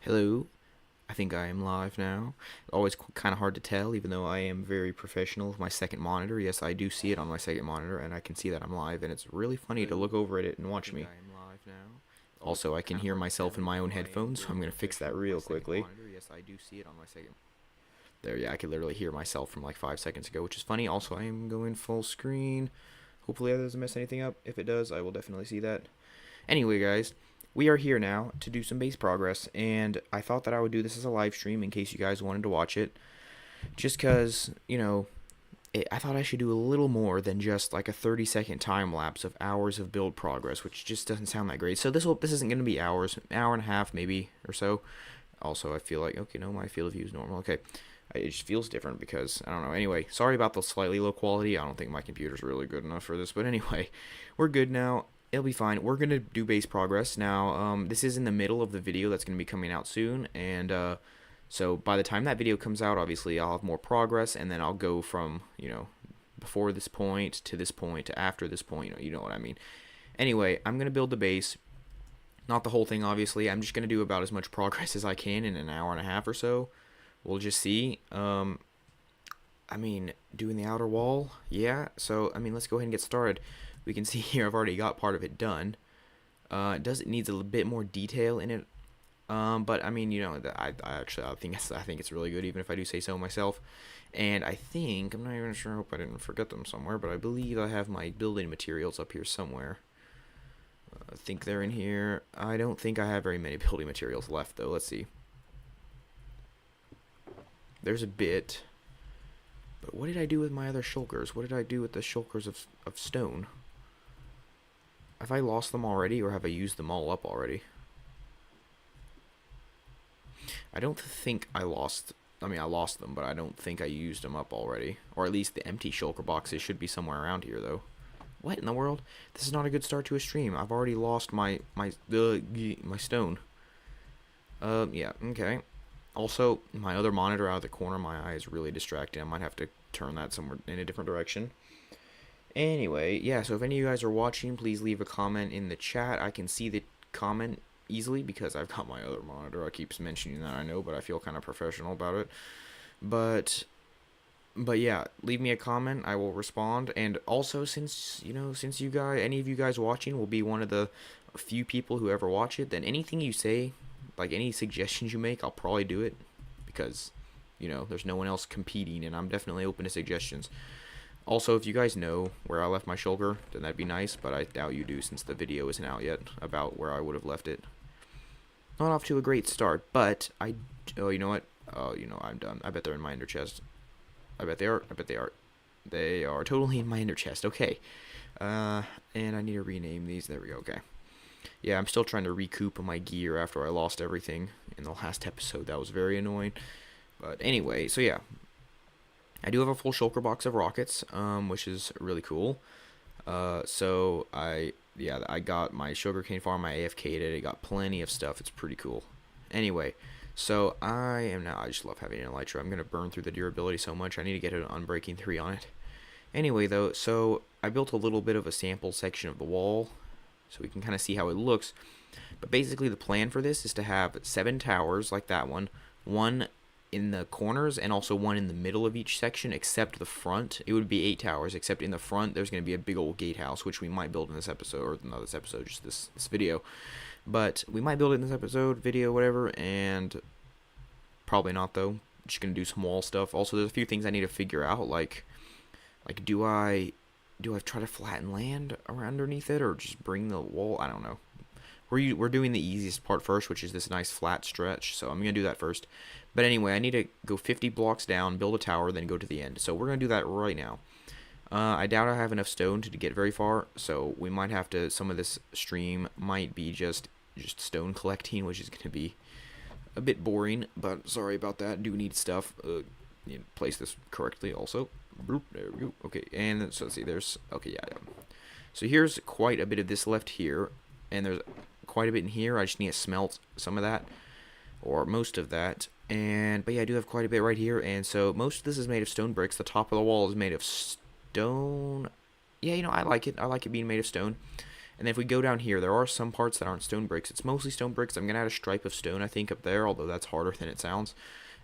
Hello, I think I am live now. Always kind of hard to tell, even though I am very professional with my second monitor. Yes, I do see it on my second monitor, and I can see that I'm live, and it's really funny to Hello, look over at it and I watch think me. I am live now. Always Also, I can kind of hear hard to myself tell, in my even own though I am headphones, so I'm very going to fix that professional with real my second quickly. monitor. Yes, I do see it on my second. There, yeah, I could literally hear myself from like 5 seconds ago, which is funny. Also, I am going full screen. Hopefully, that doesn't mess anything up. If it does, I will definitely see that. Anyway, guys, we are here now to do some base progress, and I thought that I would do this as a live stream in case you guys wanted to watch it. Just because, I thought I should do a little more than just like a 30-second time lapse of hours of build progress, which just doesn't sound that great. So this isn't going to be hours, hour and a half maybe or so. Also, I feel like okay, no, my field of view is normal. Okay, it just feels different because I don't know. Anyway, sorry about the slightly low quality. I don't think my computer's really good enough for this, but anyway, we're good now. It'll be fine. We're gonna do base progress now. This is in the middle of the video that's gonna be coming out soon, and so by the time that video comes out, obviously I'll have more progress, and then I'll go from before this point to after this point. You know what I mean. Anyway, I'm gonna build the base. Not the whole thing, obviously. I'm just gonna do about as much progress as I can in an hour and a half or so. We'll just see. I mean, doing the outer wall, yeah. So I mean, let's go ahead and get started. We can see here I've already got part of it done. It needs a little bit more detail in it. But I mean, I think it's really good, even if I do say so myself. And I think I'm not even sure. I hope I didn't forget them somewhere, but I believe I have my building materials up here somewhere. I think they're in here. I don't think I have very many building materials left, though. Let's see. There's a bit. But what did I do with my other shulkers? What did I do with the shulkers of stone? Have I lost them already, or have I used them all up already? I don't think I lost. I mean, I lost them, but I don't think I used them up already. Or at least the empty shulker boxes should be somewhere around here, though. What in the world? This is not a good start to a stream. I've already lost my stone. Yeah, okay. Also, my other monitor out of the corner of my eye is really distracting. I might have to turn that somewhere in a different direction. Anyway, yeah, so if any of you guys are watching, please leave a comment in the chat. I can see the comment easily because I've got my other monitor. I keep mentioning that, I know, but I feel kind of professional about it. But yeah, leave me a comment. I will respond. And also, since any of you guys watching will be one of the few people who ever watch it, then anything you say, like any suggestions you make, I'll probably do it because there's no one else competing, and I'm definitely open to suggestions. Also, if you guys know where I left my shoulder, then that'd be nice, but I doubt you do since the video isn't out yet about where I would have left it. Not off to a great start, but oh, you know what? Oh, I'm done. I bet they're in my ender chest. I bet they are. I bet they are. They are totally in my ender chest. Okay. And I need to rename these. There we go. Okay. Yeah, I'm still trying to recoup my gear after I lost everything in the last episode. That was very annoying. But anyway, so yeah. I do have a full shulker box of rockets, which is really cool. So I got my sugarcane farm, I AFK'd it, it got plenty of stuff, it's pretty cool. Anyway, so I just love having an elytra. I'm going to burn through the durability so much, I need to get an unbreaking 3 on it. Anyway though, so I built a little bit of a sample section of the wall, so we can kind of see how it looks. But basically the plan for this is to have 7 towers like that one in the corners and also one in the middle of each section, except the front. It would be 8 towers, except in the front there's going to be a big old gatehouse, which we might build in this episode, or not this episode, just this video. But we might build it in this episode, video, whatever, and probably not though. Just going to do some wall stuff. Also, there's a few things I need to figure out, like do I try to flatten land around underneath it, or just bring the wall? I don't know. We're doing the easiest part first, which is this nice flat stretch, so I'm going to do that first. But anyway, I need to go 50 blocks down, build a tower, then go to the end. So we're going to do that right now. I doubt I have enough stone to get very far, so we might have to, some of this stream might be just stone collecting, which is going to be a bit boring, but sorry about that. Do need stuff. Need to place this correctly also. Boop, there we go. Okay, and so let's see, okay, yeah. So here's quite a bit of this left here, and there's quite a bit in here. I just need to smelt some of that, or most of that. But yeah, I do have quite a bit right here, and so most of this is made of stone bricks. The top of the wall is made of stone. Yeah, I like it. I like it being made of stone. And then if we go down here, there are some parts that aren't stone bricks. It's mostly stone bricks. I'm going to add a stripe of stone, I think, up there, although that's harder than it sounds.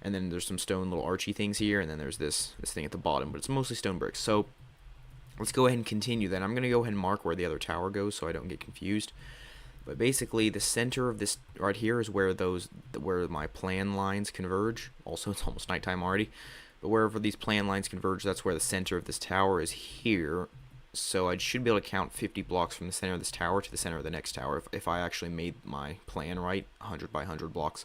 And then there's some stone little archy things here, and then there's this thing at the bottom, but it's mostly stone bricks. So let's go ahead and continue then. I'm going to go ahead and mark where the other tower goes so I don't get confused. But basically, the center of this right here is where my plan lines converge. Also, it's almost nighttime already. But wherever these plan lines converge, that's where the center of this tower is here. So I should be able to count 50 blocks from the center of this tower to the center of the next tower if I actually made my plan right, 100 by 100 blocks.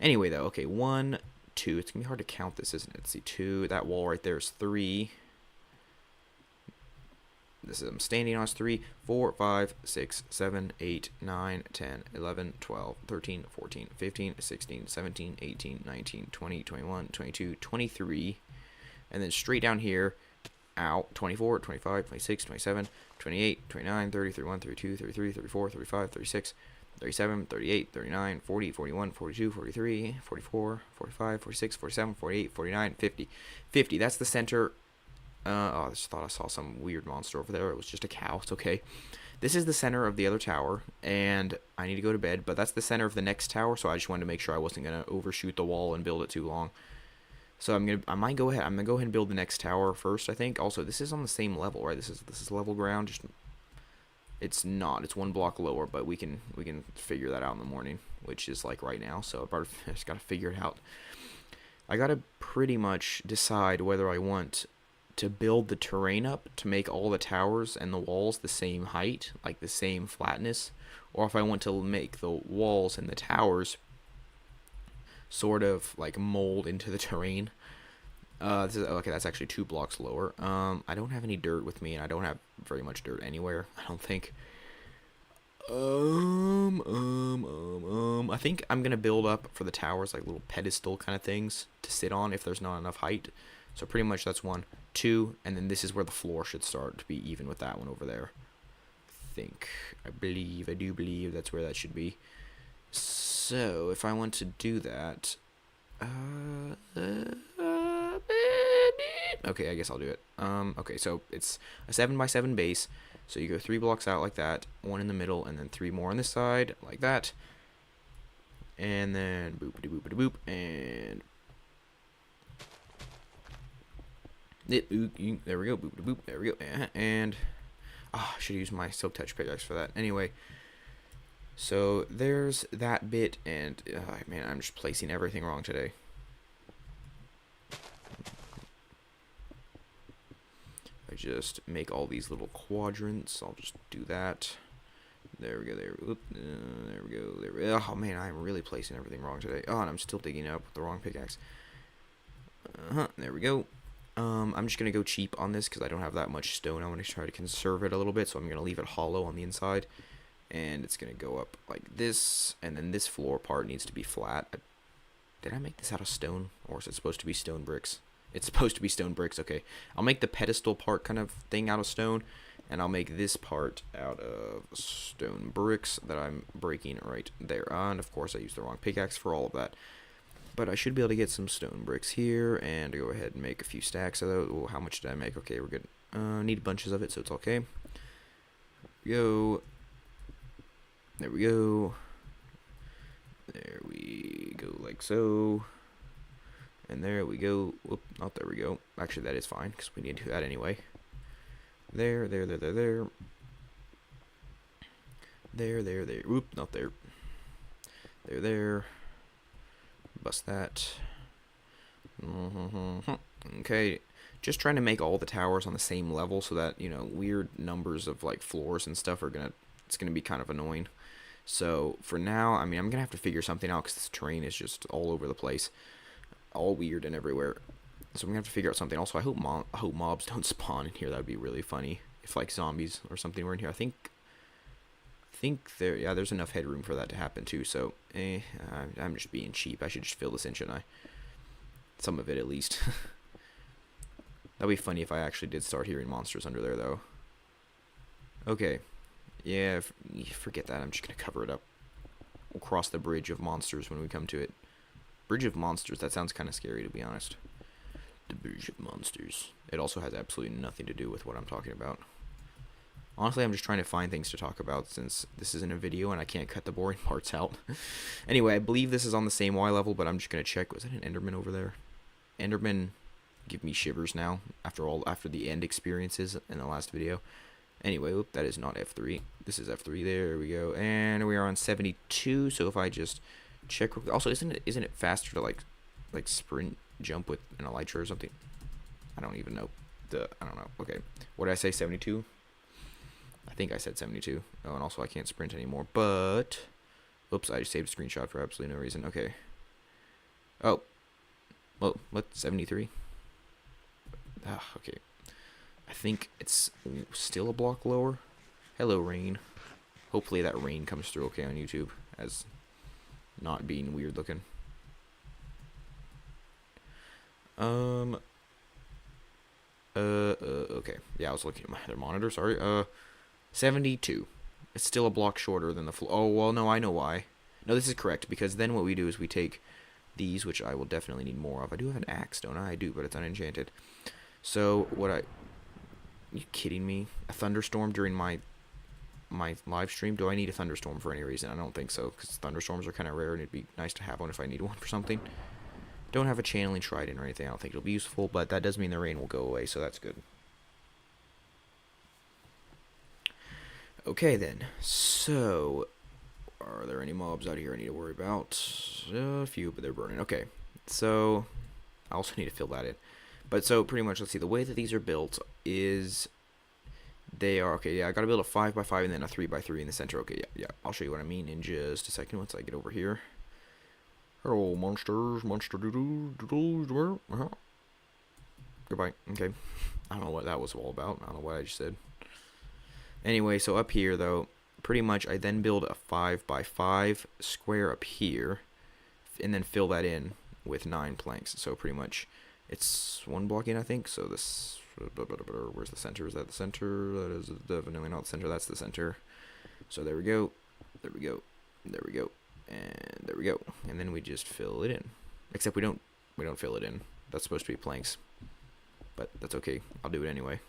Anyway, though, okay, 1, 2. It's going to be hard to count this, isn't it? Let's see, 2. That wall right there is 3. This is I'm standing on is 3, 4, 5, 6, 7, 8, 9, 10, 11, 12, 13, 14, 15, 16, 17, 18, 19, 20, 21, 22, 23. And then straight down here, out, 24, 25, 26, 27, 28, 29, 30, 31, 32, 33, 34, 35, 36, 37, 38, 39, 40, 41, 42, 43, 44, 45, 46, 47, 48, 49, 50. 50, that's the center. I just thought I saw some weird monster over there. It was just a cow. It's okay. This is the center of the other tower, and I need to go to bed, but that's the center of the next tower, so I just wanted to make sure I wasn't going to overshoot the wall and build it too long. So I'm going to go ahead and build the next tower first, I think. Also, this is on the same level, right? This is level ground. Just it's not. It's one block lower, but we can figure that out in the morning, which is like right now. So I just got to figure it out. I got to pretty much decide whether I want to build the terrain up to make all the towers and the walls the same height, like the same flatness, or if I want to make the walls and the towers sort of like mold into the terrain. Okay, that's actually 2 blocks lower. I don't have any dirt with me, and I don't have very much dirt anywhere, I don't think. I think I'm gonna build up for the towers like little pedestal kind of things to sit on if there's not enough height. So pretty much that's 1, 2, and then this is where the floor should start to be even with that one over there. I do believe that's where that should be. So if I want to do that, okay, I guess I'll do it. Okay, so it's a 7x7 base. So you go 3 blocks out like that, 1 in the middle, and then 3 more on this side like that, and then boopity boopity boop, and there we go, boop boop, there we go, and I should use my silk touch pickaxe for that. Anyway, so there's that bit, and man, I'm just placing everything wrong today. I just make all these little quadrants. I'll just do that. There we go. There we go. There we go. Oh man, I'm really placing everything wrong today. Oh, and I'm still digging up with the wrong pickaxe. There we go. I'm just gonna go cheap on this because I don't have that much stone. I want to try to conserve it a little bit, so I'm gonna leave it hollow on the inside, and it's gonna go up like this, and then this floor part needs to be flat. Did I make this out of stone, or is it supposed to be stone bricks? It's supposed to be stone bricks. Okay, I'll make the pedestal part kind of thing out of stone, and I'll make this part out of stone bricks that I'm breaking right there. And of course I used the wrong pickaxe for all of that. But I should be able to get some stone bricks here, and go ahead and make a few stacks of those. Oh, how much did I make? Okay, we're good. Need bunches of it, so it's okay. Go. There we go. There we go, like so. And there we go. Whoop, not there we go. Actually, that is fine, because we need to do that anyway. There. There. Whoop, not there. There. Bust that. Okay. Just trying to make all the towers on the same level so that, weird numbers of, like, floors and stuff it's gonna be kind of annoying. So, for now, I mean, I'm gonna have to figure something out because this terrain is just all over the place. All weird and everywhere. So I'm gonna have to figure out something. Also, I hope mobs don't spawn in here. That would be really funny if like zombies or something were in here. I think there's enough headroom for that to happen too. So I'm just being cheap. I should just fill this in, shouldn't I? Some of it at least. That'd be funny if I actually did start hearing monsters under there though. Okay, yeah, forget that. I'm just gonna cover it up. We'll cross the bridge of monsters when we come to it. Bridge of Monsters, that sounds kind of scary to be honest. The Bridge of Monsters. It also has absolutely nothing to do with what I'm talking about. Honestly, I'm just trying to find things to talk about since this isn't a video and I can't cut the boring parts out. Anyway, I believe this is on the same Y level, but I'm just going to check. Was that an Enderman over there? Enderman give me shivers now after the end experiences in the last video. Anyway, whoop, that is not F3. This is F3. There we go. And we are on 72. So if I just check, also isn't it faster to like sprint jump with an elytra or something? I don't even know. I don't know. Okay, what did I say? 72. I think I said 72. Oh, and also I can't sprint anymore. But oops, I just saved a screenshot for absolutely no reason. Okay. Oh, well, what? 73. Ah, okay. I think it's still a block lower. Hello, rain. Hopefully that rain comes through okay on YouTube as not being weird looking. Okay. Yeah, I was looking at my other monitor. Sorry. 72. It's still a block shorter than the floor. Oh, well, no, I know why. No, this is correct, because then what we do is we take these, which I will definitely need more of. I do have an axe, don't I? I do, but it's unenchanted. So, are you kidding me? A thunderstorm during my live stream? Do I need a thunderstorm for any reason? I don't think so, because thunderstorms are kind of rare, and it'd be nice to have one if I need one for something. Don't have a channeling trident or anything. I don't think it'll be useful, but that does mean the rain will go away, so that's good. Okay, then. So, are there any mobs out here I need to worry about? A few, but they're burning. Okay, so I also need to fill that in. But so pretty much, let's see, the way that these are built is they are, okay, yeah, I gotta build a 5x5 and then a 3x3 in the center. Okay, yeah, I'll show you what I mean in just a second once I get over here. Hello, monsters, Goodbye, okay. I don't know what that was all about. I don't know what I just said. Anyway, so up here, though, pretty much I then build a 5x5 square up here and then fill that in with 9 planks. So pretty much it's one block in, I think. So this, where's the center? Is that the center? That is definitely not the center. That's the center. So there we go. There we go. There we go. And there we go. And then we just fill it in. Except we don't fill it in. That's supposed to be planks. But that's okay. I'll do it anyway.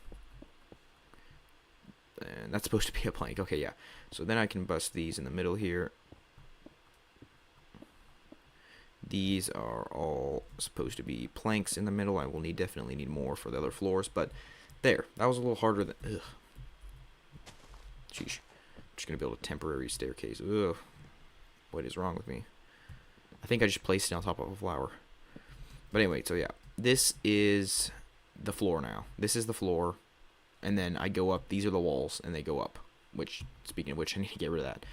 And that's supposed to be a plank. Okay, yeah. So then I can bust these in the middle here. These are all supposed to be planks in the middle. I will definitely need more for the other floors, but there. That was a little harder than. Ugh. Sheesh. I'm just gonna build a temporary staircase. Ugh. What is wrong with me? I think I just placed it on top of a flower. But anyway, so yeah, this is the floor now. This is the floor, and then I go up. These are the walls, and they go up. Which, speaking of which, I need to get rid of that.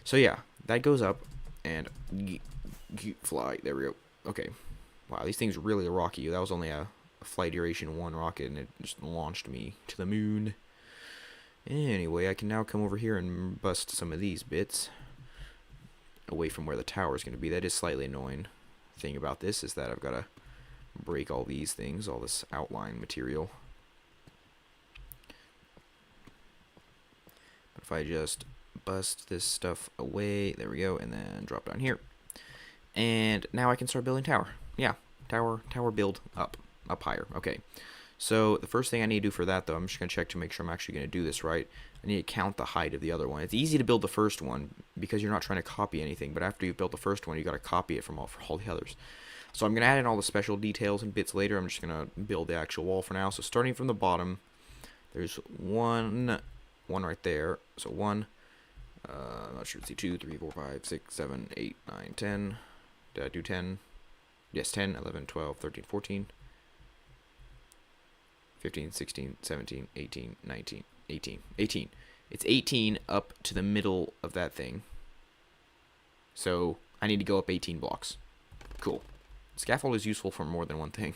So yeah, that goes up, and fly. There we go. Okay. Wow, these things are really rocky. That was only a flight duration 1 rocket, and it just launched me to the moon. Anyway, I can now come over here and bust some of these bits away from where the tower is going to be. That is slightly annoying. Thing about this is that I've got to break all these things, all this outline material. But if I just bust this stuff away, there we go, and then drop down here. And now I can start building tower. Yeah, tower build up higher. Okay. So the first thing I need to do for that, though, I'm just going to check to make sure I'm actually going to do this right. I need to count the height of the other one. It's easy to build the first one because you're not trying to copy anything, but after you've built the first one, you got to copy it for all the others. So I'm going to add in all the special details and bits later. I'm just going to build the actual wall for now. So starting from the bottom, there's one right there. So one, I'm not sure, let's see, 2, 3, 4, 5, 6, 7, 8, 9, 10. Did I do 10? Yes, 10, 11, 12, 13, 14. 15, 16, 17, 18, 19, 18. 18. It's 18 up to the middle of that thing. So I need to go up 18 blocks. Cool. Scaffold is useful for more than one thing.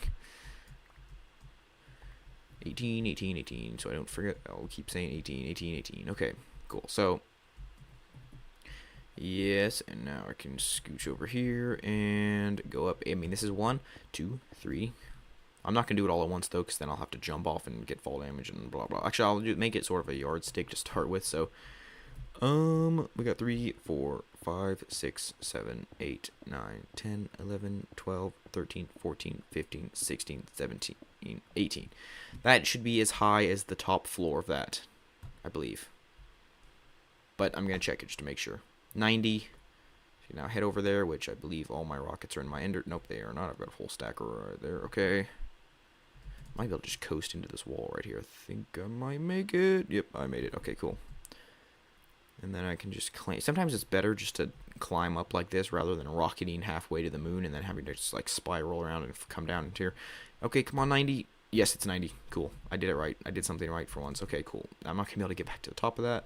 18, 18, 18. So I don't forget. I'll keep saying 18, 18, 18. Okay, cool. So, yes, and now I can scooch over here and go up. I mean, this is 1, 2, 3. I'm not going to do it all at once, though, because then I'll have to jump off and get fall damage and blah, blah. Actually, I'll make it sort of a yardstick to start with. So, we got 3, 4, 5, 6, 7, 8, 9, 10, 11, 12, 13, 14, 15, 16, 17, 18. That should be as high as the top floor of that. I believe. But I'm going to check it just to make sure. 90. So now head over there, which I believe all my rockets are in my ender. Nope, they are not. I've got a full stack right there. Okay. Might be able to just coast into this wall right here. I think I might make it. Yep, I made it. Okay, cool. And then I can just climb. Sometimes it's better just to climb up like this rather than rocketing halfway to the moon and then having to just like spiral around and come down into here. Okay, come on, 90. Yes, it's 90. Cool. I did it right. I did something right for once. Okay, cool. I'm not going to be able to get back to the top of that.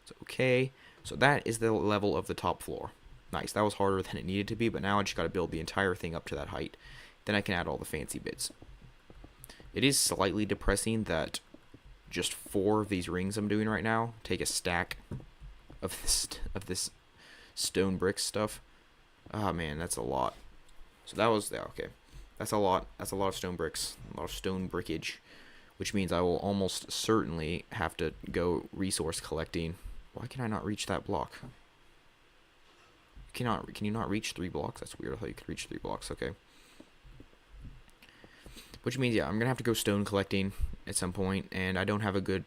So, okay. So that is the level of the top floor. Nice. That was harder than it needed to be, but now I just got to build the entire thing up to that height. Then I can add all the fancy bits. It is slightly depressing that just 4 of these rings I'm doing right now take a stack of this stone brick stuff. Ah, man, that's a lot. So that was, yeah, okay. That's a lot. That's a lot of stone bricks, a lot of stone brickage, which means I will almost certainly have to go resource collecting. Why can I not reach that block? Can you not reach 3 blocks? That's weird. I thought you could reach 3 blocks. Okay. Which means, yeah, I'm going to have to go stone collecting at some point, and I don't have a good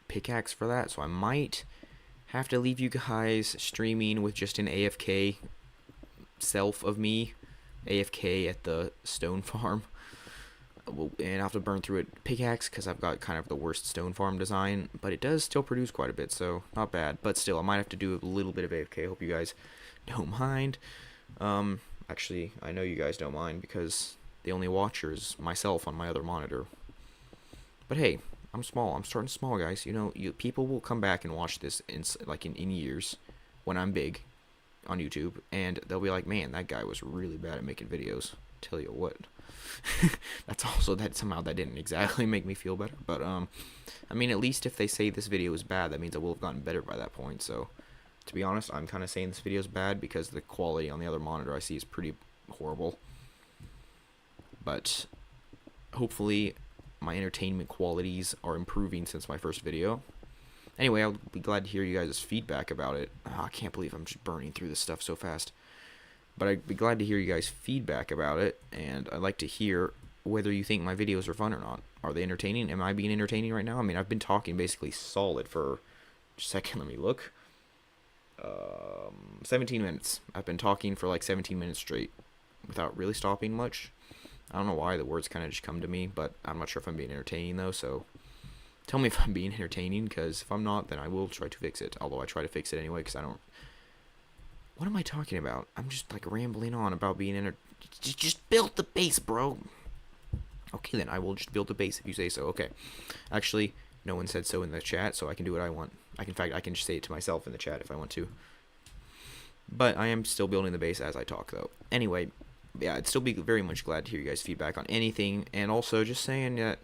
pickaxe for that, so I might have to leave you guys streaming with just an AFK self of me, AFK at the stone farm, and I have to burn through it pickaxe because I've got kind of the worst stone farm design, but it does still produce quite a bit, so not bad. But still, I might have to do a little bit of AFK. Hope you guys don't mind. Actually, I know you guys don't mind because the only watcher is myself on my other monitor. But hey, I'm small. I'm starting small, guys. You know, people will come back and watch this in years when I'm big on YouTube, and they'll be like, man, that guy was really bad at making videos. Tell you what. That's also that somehow that didn't exactly make me feel better, but I mean, at least if they say this video is bad, that means I will have gotten better by that point. So to be honest, I'm kind of saying this video is bad because the quality on the other monitor I see is pretty horrible. But hopefully my entertainment qualities are improving since my first video. Anyway, I'll be glad to hear you guys' feedback about it. Oh, I can't believe I'm just burning through this stuff so fast. But I'd be glad to hear you guys' feedback about it, and I'd like to hear whether you think my videos are fun or not. Are they entertaining? Am I being entertaining right now? I mean, I've been talking basically solid for... Just a second, let me look. 17 minutes. I've been talking for like 17 minutes straight without really stopping much. I don't know why the words kind of just come to me, but I'm not sure if I'm being entertaining, though, so tell me if I'm being entertaining, because if I'm not, then I will try to fix it, although I try to fix it anyway, because I don't... What am I talking about? I'm just, like, rambling on about being Just build the base, bro! Okay, then, I will just build the base if you say so. Okay. Actually, no one said so in the chat, so I can do what I want. In fact, I can just say it to myself in the chat if I want to. But I am still building the base as I talk, though. Anyway... Yeah, I'd still be very much glad to hear you guys' feedback on anything, and also just saying that,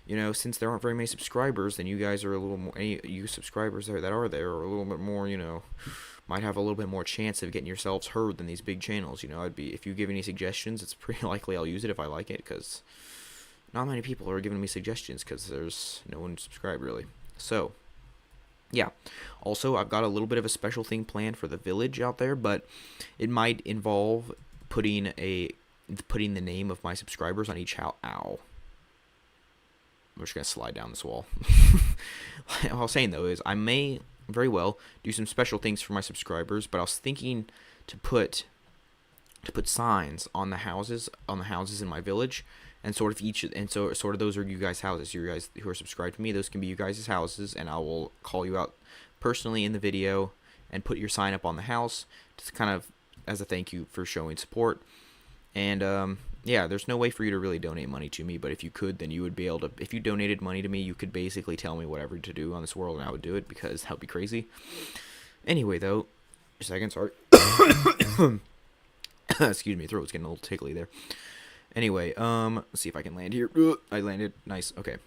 you know, since there aren't very many subscribers, then you guys are a little more, any you subscribers that are there are a little bit more, you know, might have a little bit more chance of getting yourselves heard than these big channels, you know. If you give any suggestions, it's pretty likely I'll use it if I like it, because not many people are giving me suggestions, because there's no one subscribed, really. So, yeah. Also, I've got a little bit of a special thing planned for the village out there, but it might involve... putting the name of my subscribers on each house. Ow. I'm just gonna slide down this wall. What I was saying though is I may very well do some special things for my subscribers, but I was thinking to put signs on the houses in my village, and sort of those are you guys' houses. You guys who are subscribed to me, those can be you guys' houses, and I will call you out personally in the video and put your sign up on the house to kind of as a thank you for showing support. And yeah, there's no way for you to really donate money to me, but if you could, then you would be able to, if you donated money to me, you could basically tell me whatever to do on this world and I would do it, because that would be crazy. Anyway though, a second, sorry. Excuse me, throat's getting a little tickly there. Anyway, let's see if I can land here. I landed. Nice. Okay.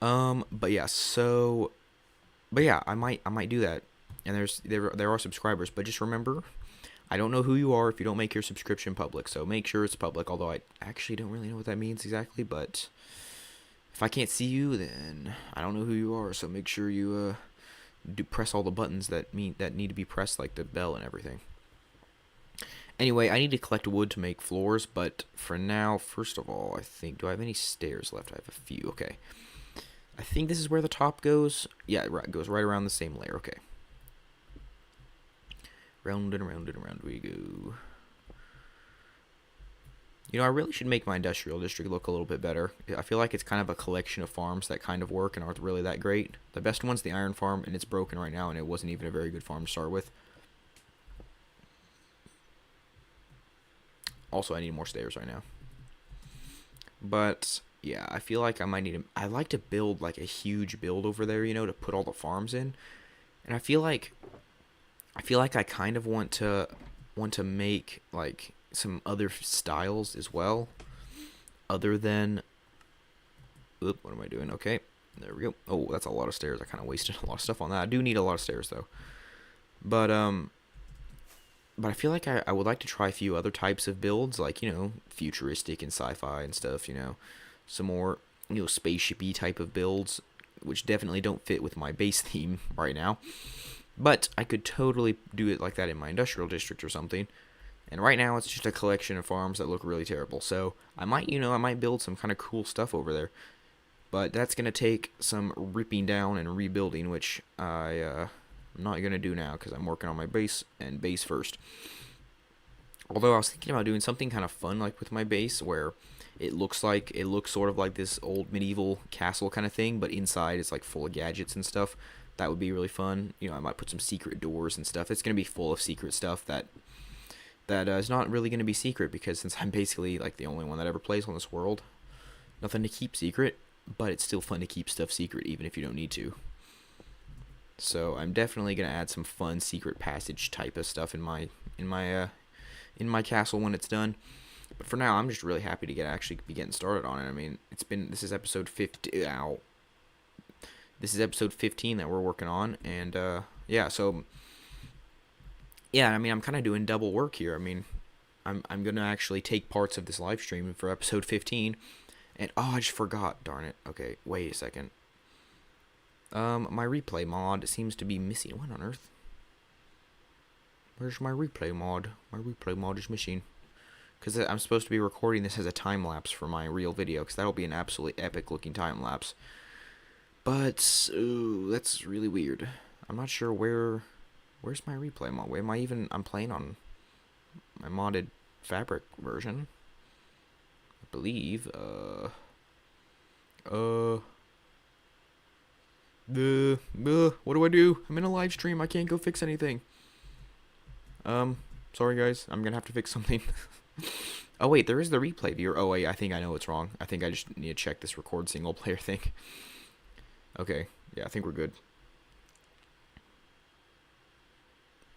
But yeah, I might do that. And there are subscribers, but just remember, I don't know who you are if you don't make your subscription public, so make sure it's public, although I actually don't really know what that means exactly, but if I can't see you, then I don't know who you are, so make sure you do press all the buttons that need to be pressed, like the bell and everything. Anyway, I need to collect wood to make floors, but for now, first of all, I think, do I have any stairs left? I have a few, okay. I think this is where the top goes. Yeah, right, goes right around the same layer. Okay. Round and around and around we go. You know, I really should make my industrial district look a little bit better. I feel like it's kind of a collection of farms that kind of work and aren't really that great. The best one's the iron farm, and it's broken right now, and it wasn't even a very good farm to start with. Also, I need more stairs right now. But yeah, I feel like I might need to. I like to build like a huge build over there, you know, to put all the farms in. And I feel like I kind of want to make like some other styles as well, other than. Oop, what am I doing? Okay, there we go. Oh, that's a lot of stairs. I kind of wasted a lot of stuff on that. I do need a lot of stairs though. But but I feel like I would like to try a few other types of builds, like, you know, futuristic and sci-fi and stuff, you know. Some more, you know, spaceshipy type of builds, which definitely don't fit with my base theme right now. But I could totally do it like that in my industrial district or something. And right now it's just a collection of farms that look really terrible. So I might, you know, I might build some kind of cool stuff over there. But that's going to take some ripping down and rebuilding, which I'm not going to do now because I'm working on my base and base first. Although I was thinking about doing something kind of fun like with my base where it looks sort of like this old medieval castle kind of thing, but inside it's like full of gadgets and stuff. That would be really fun. You know, I might put some secret doors and stuff. It's going to be full of secret stuff that is not really going to be secret because since I'm basically like the only one that ever plays on this world, nothing to keep secret, but it's still fun to keep stuff secret even if you don't need to. So I'm definitely gonna add some fun secret passage type of stuff in my castle when it's done. But for now, I'm just really happy to actually be getting started on it. I mean, this is episode 50. Ow. This is episode 15 that we're working on, and yeah. So yeah, I mean, I'm kind of doing double work here. I mean, I'm gonna actually take parts of this live stream for episode 15, and oh, I just forgot. Darn it. Okay, wait a second. My replay mod seems to be missing. What on earth? Where's my replay mod? My replay mod is missing. Because I'm supposed to be recording this as a time-lapse for my real video, because that'll be an absolutely epic-looking time-lapse. But, ooh, that's really weird. I'm not sure where's my replay mod? Where am I even, I'm playing on my modded fabric version. I believe, what do I do? I'm in a live stream. I can't go fix anything. Sorry guys. I'm gonna have to fix something. Oh wait, there is the replay viewer. Oh wait, I think I know what's wrong. I think I just need to check this record single player thing. Okay, yeah, I think we're good.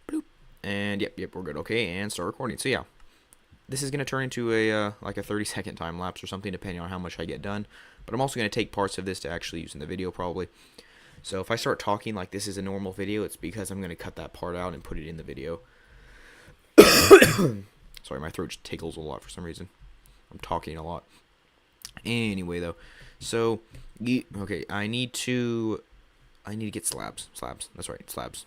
Bloop. And yep, we're good. Okay, and start recording. So yeah, this is gonna turn into a like a 30-second time lapse or something, depending on how much I get done. But I'm also gonna take parts of this to actually use in the video probably. So if I start talking like this is a normal video, it's because I'm going to cut that part out and put it in the video. Sorry, my throat just tickles a lot for some reason. I'm talking a lot. Anyway, though. So, okay, I need to get slabs. Slabs. That's right, slabs.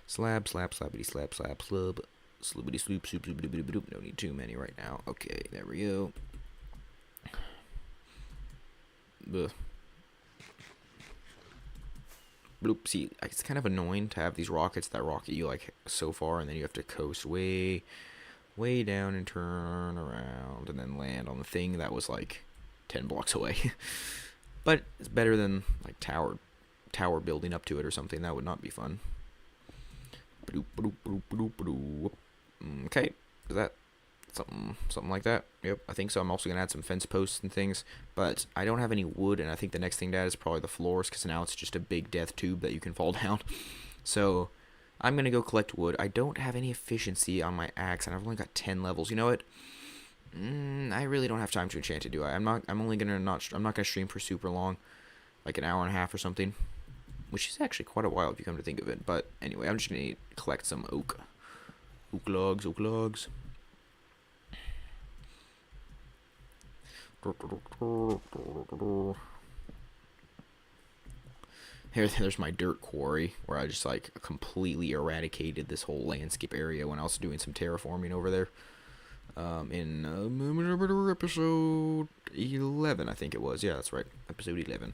Slab, slabbity, slab, slub. Sloopity, sloop, sloop, sloop, doop, doop. Don't need too many right now. Okay, there we go. Ugh. Bloop. See, it's kind of annoying to have these rockets that rocket you like so far, and then you have to coast way down and turn around and then land on the thing that was like 10 blocks away. But it's better than like tower building up to it or something. That would not be fun. Okay, is that something like that? Yep, I think so. I'm also gonna add some fence posts and things, but I don't have any wood, and I think the next thing to add is probably the floors, because now it's just a big death tube that you can fall down. So I'm gonna go collect wood. I don't have any efficiency on my axe, and I've only got 10 levels. You know what? I really don't have time to enchant it, do I? I'm not gonna stream for super long, like an hour and a half or something, which is actually quite a while if you come to think of it. But anyway, I'm just gonna collect some oak logs. There's my dirt quarry, where I just like completely eradicated this whole landscape area when I was doing some terraforming over there. In episode 11, I think it was. Yeah, that's right. Episode 11.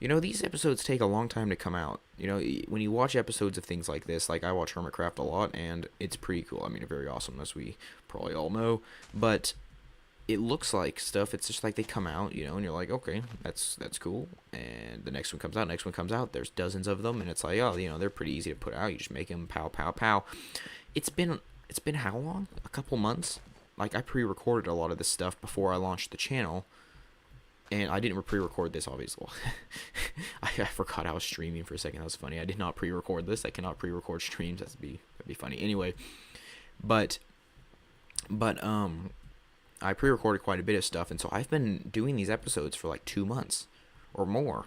These episodes take a long time to come out. When you watch episodes of things like this, like I watch Hermitcraft a lot, and it's pretty cool. I mean, very awesome, as we probably all know. But it looks like stuff. It's just like they come out, and you're like, okay, that's cool. And the next one comes out. Next one comes out. There's dozens of them, and it's like, oh, they're pretty easy to put out. You just make them, pow, pow, pow. It's been how long? A couple months. Like I pre-recorded a lot of this stuff before I launched the channel. And I didn't pre-record this, obviously. I forgot I was streaming for a second. That was funny. I did not pre-record this. I cannot pre-record streams. That'd be funny. Anyway, but I pre-recorded quite a bit of stuff, and so I've been doing these episodes for like 2 months or more.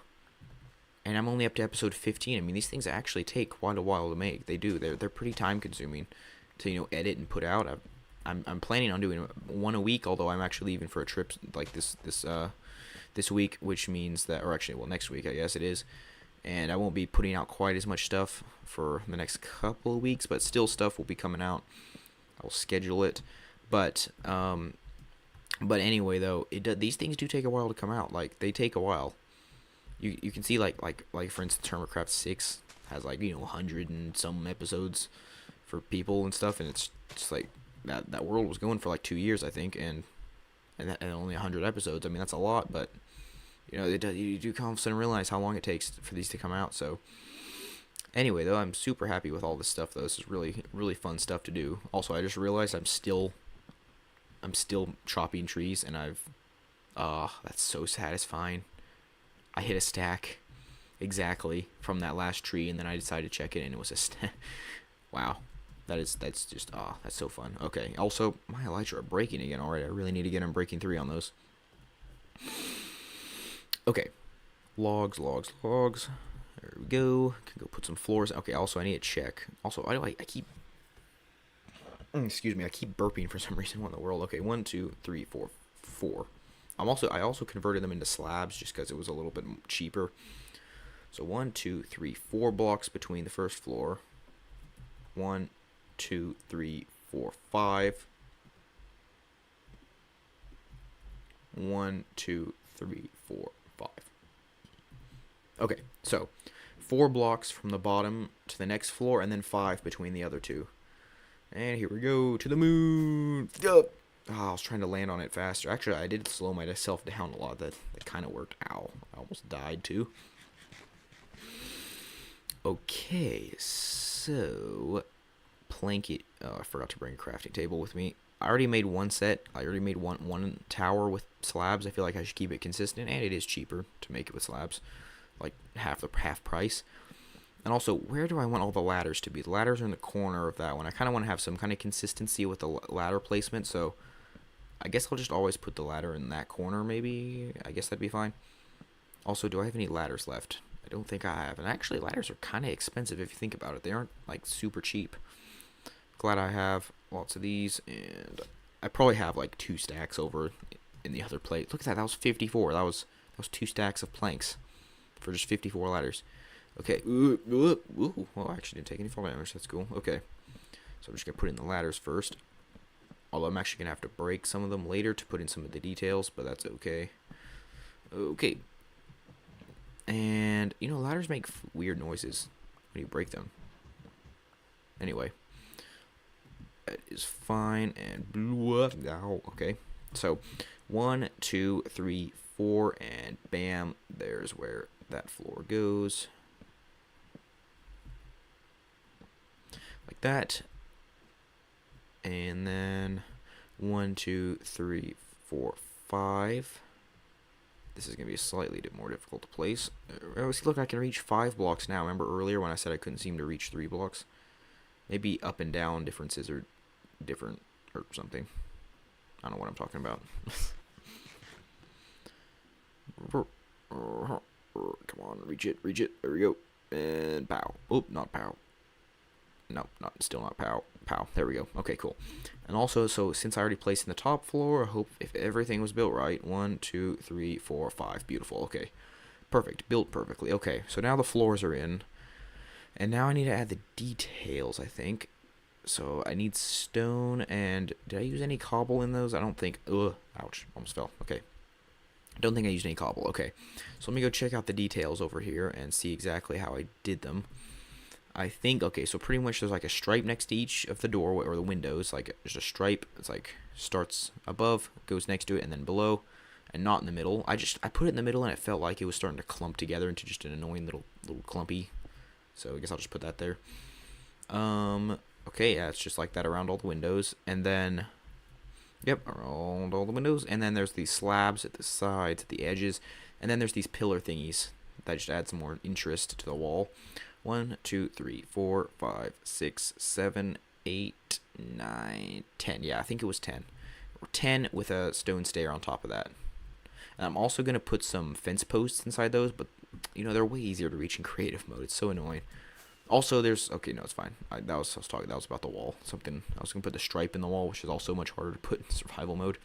And I'm only up to episode 15. I mean, these things actually take quite a while to make. They do. They're pretty time-consuming to edit and put out. I'm planning on doing one a week, although I'm actually leaving for a trip like this week, which means that, or actually, well, next week, I guess it is. And I won't be putting out quite as much stuff for the next couple of weeks, but still stuff will be coming out. I'll schedule it. But anyway, though, these things do take a while to come out. Like, they take a while. You can see, like for instance, Hermitcraft 6 has, 100 and some episodes for people and stuff, and it's just, like, that world was going for, 2 years, I think, and only 100 episodes. I mean, that's a lot, but you do come and realize how long it takes for these to come out. So anyway, though, I'm super happy with all this stuff, though. This is really, really fun stuff to do. Also, I just realized I'm still chopping trees, and that's so satisfying. I hit a stack exactly from that last tree, and then I decided to check it, and it was a stack. Wow. That's just, that's so fun. Okay, also, my elytra are breaking again already. I really need to get on breaking 3 on those. Okay, logs. There we go. Can go put some floors. Okay, also, I need to check. Also, I keep, excuse me, I keep burping for some reason. What in the world? Okay, 1, 2, 3, 4, 4. I also converted them into slabs just because it was a little bit cheaper. So 1, 2, 3, 4 blocks between the first floor. 1, 2, 3, 4, 5. 1, 2, 3, 4, 5. Okay, so 4 blocks from the bottom to the next floor, and then 5 between the other two. And here we go to the moon. Yup. Oh, I was trying to land on it faster. Actually, I did slow myself down a lot. That kind of worked. Ow. I almost died, too. Okay, so plank it. Oh, I forgot to bring a crafting table with me. I already made one set. I already made one tower with slabs. I feel like I should keep it consistent, and it is cheaper to make it with slabs, like half price. And also, where do I want all the ladders to be? The ladders are in the corner of that one. I kind of want to have some kind of consistency with the ladder placement, so I guess I'll just always put the ladder in that corner, maybe. I guess that'd be fine. Also, do I have any ladders left? I don't think I have. And actually, ladders are kind of expensive if you think about it. They aren't, super cheap. Glad I have lots of these, and I probably have, 2 stacks over in the other plate. Look at that. That was 54. That was 2 stacks of planks for just 54 ladders. Okay. Ooh. Well, I actually didn't take any fall damage. That's cool. Okay. So I'm just going to put in the ladders first. Although I'm actually going to have to break some of them later to put in some of the details, but that's okay. Okay. And, ladders make weird noises when you break them. Anyway. That is fine. And blew up. Ow. Okay. So, 1, 2, 3, 4, and bam. There's where that floor goes. Like that. And then 1, 2, 3, 4, 5. This is going to be slightly more difficult to place. Oh, see, look, I can reach 5 blocks now. Remember earlier when I said I couldn't seem to reach 3 blocks? Maybe up and down differences are different or something. I don't know what I'm talking about. Come on, reach it. There we go. And pow. Oh, not pow. No, still not pow. There we go. Okay, cool. And also, so since I already placed in the top floor, I hope if everything was built right. 1, 2, 3, 4, 5. Beautiful. Okay. Perfect. Built perfectly. Okay, so now the floors are in. And now I need to add the details, I think. So I need stone, and did I use any cobble in those? I don't think. Ugh, ouch, almost fell. Okay. Don't think I used any cobble. Okay. So let me go check out the details over here and see exactly how I did them. I think, okay, so pretty much there's like a stripe next to each of the doorway or the windows. Like there's a stripe. It's like starts above, goes next to it, and then below, and not in the middle. I put it in the middle, and it felt like it was starting to clump together into just an annoying little clumpy. So I guess I'll just put that there. Okay, yeah, it's just like that around all the windows, and then, yep, around all the windows, and then there's these slabs at the sides, at the edges, and then there's these pillar thingies that just add some more interest to the wall. 1, 2, 3, 4, 5, 6, 7, 8, 9, 10. Yeah, I think it was 10. Or 10 with a stone stair on top of that. And I'm also going to put some fence posts inside those, but, you know, they're way easier to reach in creative mode. It's so annoying. Also, there's, okay, no, it's fine. That was about the wall. Something, I was going to put the stripe in the wall, which is also much harder to put in survival mode.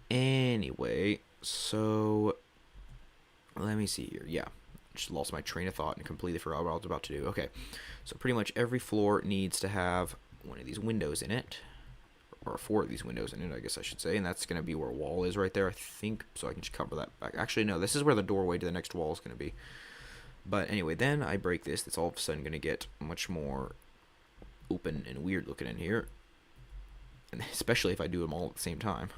Anyway, so, let me see here. Yeah, just lost my train of thought and completely forgot what I was about to do. Okay, so pretty much every floor needs to have one of these windows in it. Or 4 of these windows in it, I guess I should say. And that's going to be where wall is right there, I think. So I can just cover that back. Actually, no, this is where the doorway to the next wall is going to be. But anyway, then I break this. It's all of a sudden going to get much more open and weird looking in here. And especially if I do them all at the same time.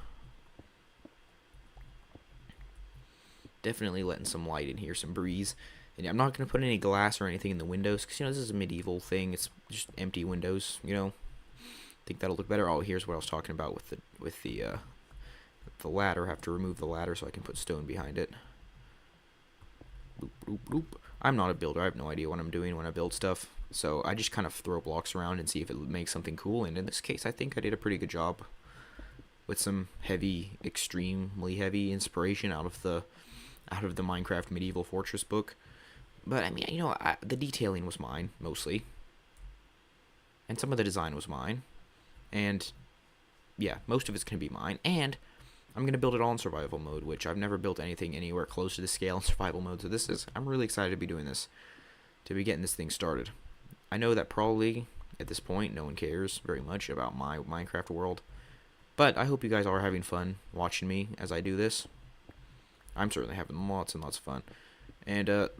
Definitely letting some light in here, some breeze. And I'm not going to put any glass or anything in the windows, because, you know, this is a medieval thing. It's just empty windows, you know. I think that'll look better. Oh, here's what I was talking about with the ladder. I have to remove the ladder so I can put stone behind it. Boop, boop, boop. I'm not a builder. I have no idea what I'm doing when I build stuff. So I just kind of throw blocks around and see if it makes something cool. And in this case, I think I did a pretty good job with some heavy, extremely heavy inspiration out of the Minecraft Medieval Fortress book. But I mean, you know, the detailing was mine mostly, and some of the design was mine. And yeah, most of it's going to be mine. And I'm going to build it all in survival mode, which I've never built anything anywhere close to the scale in survival mode. So I'm really excited to be doing this, to be getting this thing started. I know that probably at this point no one cares very much about my Minecraft world, but I hope you guys are having fun watching me as I do this. I'm certainly having lots and lots of fun. And and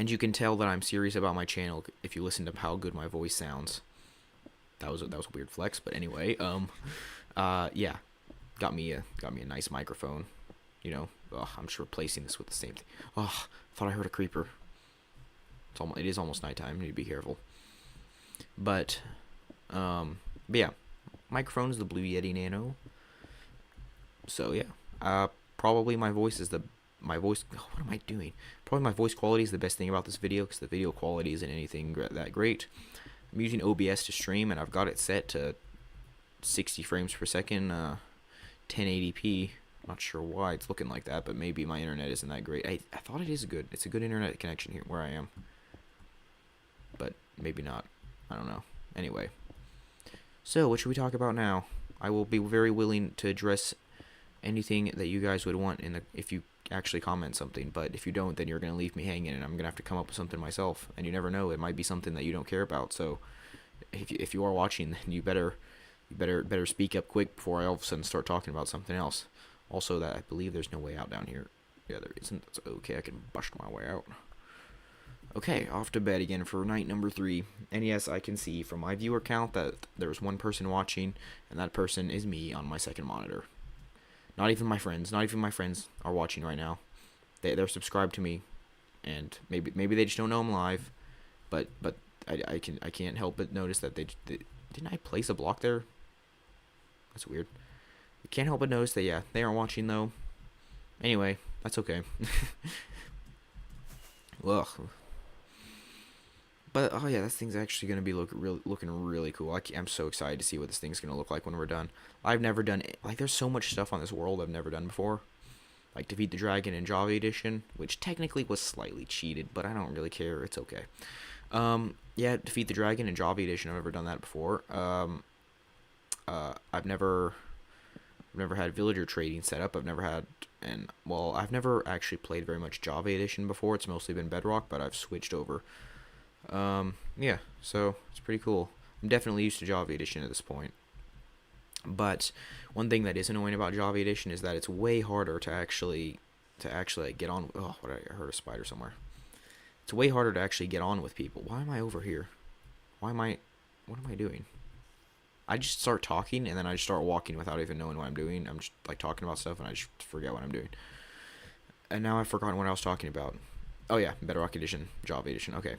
you can tell that I'm serious about my channel if you listen to how good my voice sounds. That was a weird flex, but anyway, yeah, got me a nice microphone. You know, I'm just replacing this with the same thing. Thought I heard a creeper. It is almost nighttime. I need to be careful. But yeah, microphone is the Blue Yeti Nano. So yeah, probably my voice. What am I doing? Probably my voice quality is the best thing about this video, because the video quality isn't anything that great. I'm using OBS to stream, and I've got it set to 60 frames per second, 1080p. Not sure why it's looking like that, but maybe my internet isn't that great. I thought it is good. It's a good internet connection here where I am, but maybe not. I don't know. Anyway, so what should we talk about now? I will be very willing to address anything that you guys would want if you actually comment something, but if you don't, then you're going to leave me hanging, and I'm going to have to come up with something myself, and you never know, it might be something that you don't care about. So if you are watching, then you better speak up quick before I all of a sudden start talking about something else. Also, that I believe there's no way out down here. Yeah, there isn't. That's okay, I can bust my way out. Okay, off to bed again for night number 3. And yes, I can see from my viewer count that there's one person watching, and that person is me on my second monitor. Not even my friends are watching right now. They're subscribed to me, and maybe they just don't know I'm live, but I can't help but notice that they didn't I place a block there? That's weird. I can't help but notice that, yeah, they aren't watching though. Anyway, that's okay. Ugh. But oh yeah, this thing's actually gonna be looking really cool. I'm so excited to see what this thing's gonna look like when we're done. I've never done there's so much stuff on this world I've never done before, like Defeat the Dragon in Java Edition, which technically was slightly cheated, but I don't really care. It's okay. Yeah, Defeat the Dragon in Java Edition. I've never done that before. I've never had villager trading set up. I've never actually played very much Java Edition before. It's mostly been Bedrock, but I've switched over Yeah, so it's pretty cool. I'm definitely used to Java Edition at this point. But one thing that is annoying about Java Edition is that it's way harder to actually get on. Oh, I heard a spider somewhere. It's way harder to actually get on with people. Why am I over here? Why am I? What am I doing? I just start talking and then I just start walking without even knowing what I'm doing. I'm just like talking about stuff and I just forget what I'm doing. And now I've forgotten what I was talking about. Oh yeah, Bedrock Edition, Java Edition. Okay.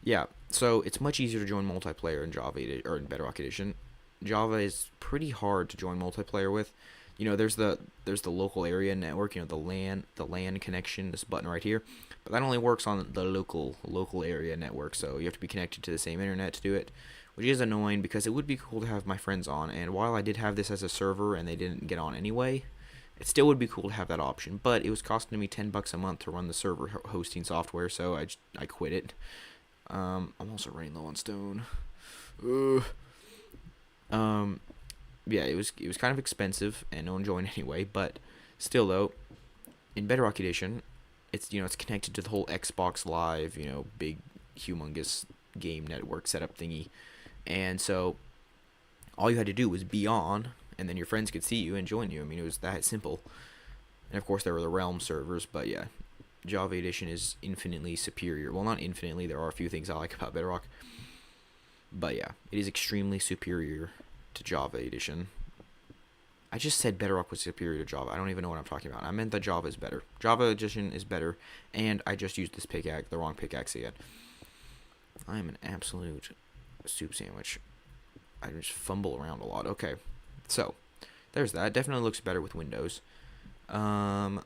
Yeah, so it's much easier to join multiplayer in or in Bedrock Edition. Java is pretty hard to join multiplayer with. There's the local area network, the LAN connection, this button right here. But that only works on the local area network, so you have to be connected to the same internet to do it, which is annoying because it would be cool to have my friends on. And while I did have this as a server and they didn't get on anyway, it still would be cool to have that option. But it was costing me $10 a month to run the server hosting software, so I quit it. I'm also running low on stone. Ugh. Yeah, it was kind of expensive and no one joined anyway, but still though, in Bedrock Edition, it's connected to the whole Xbox Live, big humongous game network setup thingy. And so all you had to do was be on and then your friends could see you and join you. I mean, it was that simple. And of course there were the Realm servers, but yeah, Java Edition is infinitely superior. Well, not infinitely, there are a few things I like about Bedrock. But yeah, it is extremely superior to Java Edition. I just said Bedrock was superior to Java. I don't even know what I'm talking about. I meant that Java is better. Java Edition is better, and I just used the wrong pickaxe again. I am an absolute soup sandwich. I just fumble around a lot. Okay, so there's that. Definitely looks better with Windows. And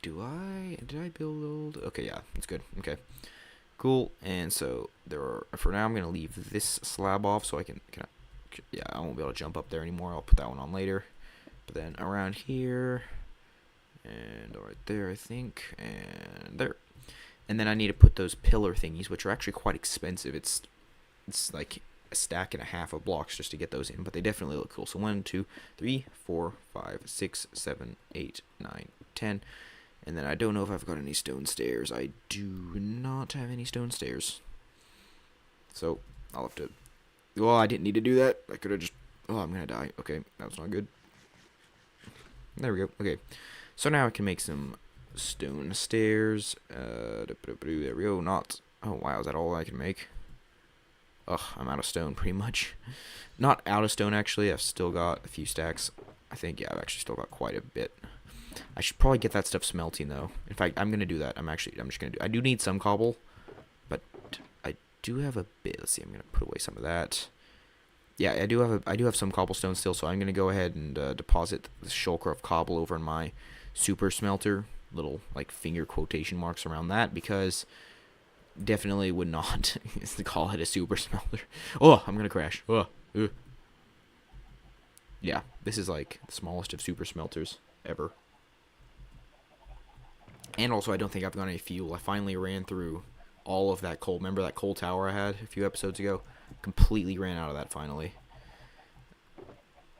did I build old? Okay, yeah, it's good. Okay. Cool. And so for now I'm gonna leave this slab off so yeah, I won't be able to jump up there anymore. I'll put that one on later. But then around here and right there I think, and there. And then I need to put those pillar thingies, which are actually quite expensive. It's like a stack and a half of blocks just to get those in, but they definitely look cool. So 1, 2, 3, 4, 5, 6, 7, 8, 9, 10. And then I don't know if I've got any stone stairs. I do not have any stone stairs. So, I'll have to... Well, I didn't need to do that. I could have just... Oh, I'm gonna die. Okay, that was not good. There we go. Okay. So now I can make some stone stairs. There we go. Not... Oh, wow. Is that all I can make? Ugh, I'm out of stone, pretty much. Not out of stone, actually. I've still got a few stacks. I think, yeah, I've actually still got quite a bit. I should probably get that stuff smelting though. In fact, I'm gonna do that. I'm just gonna do. I do need some cobble, but I do have a bit. Let's see. I'm gonna put away some of that. Yeah, I do have some cobblestone still, so I'm gonna go ahead and deposit the shulker of cobble over in my super smelter. Little like finger quotation marks around that because definitely would not call it a super smelter. Oh, I'm gonna crash. Oh, yeah. This is like the smallest of super smelters ever. And also, I don't think I've got any fuel. I finally ran through all of that coal. Remember that coal tower I had a few episodes ago? Completely ran out of that finally.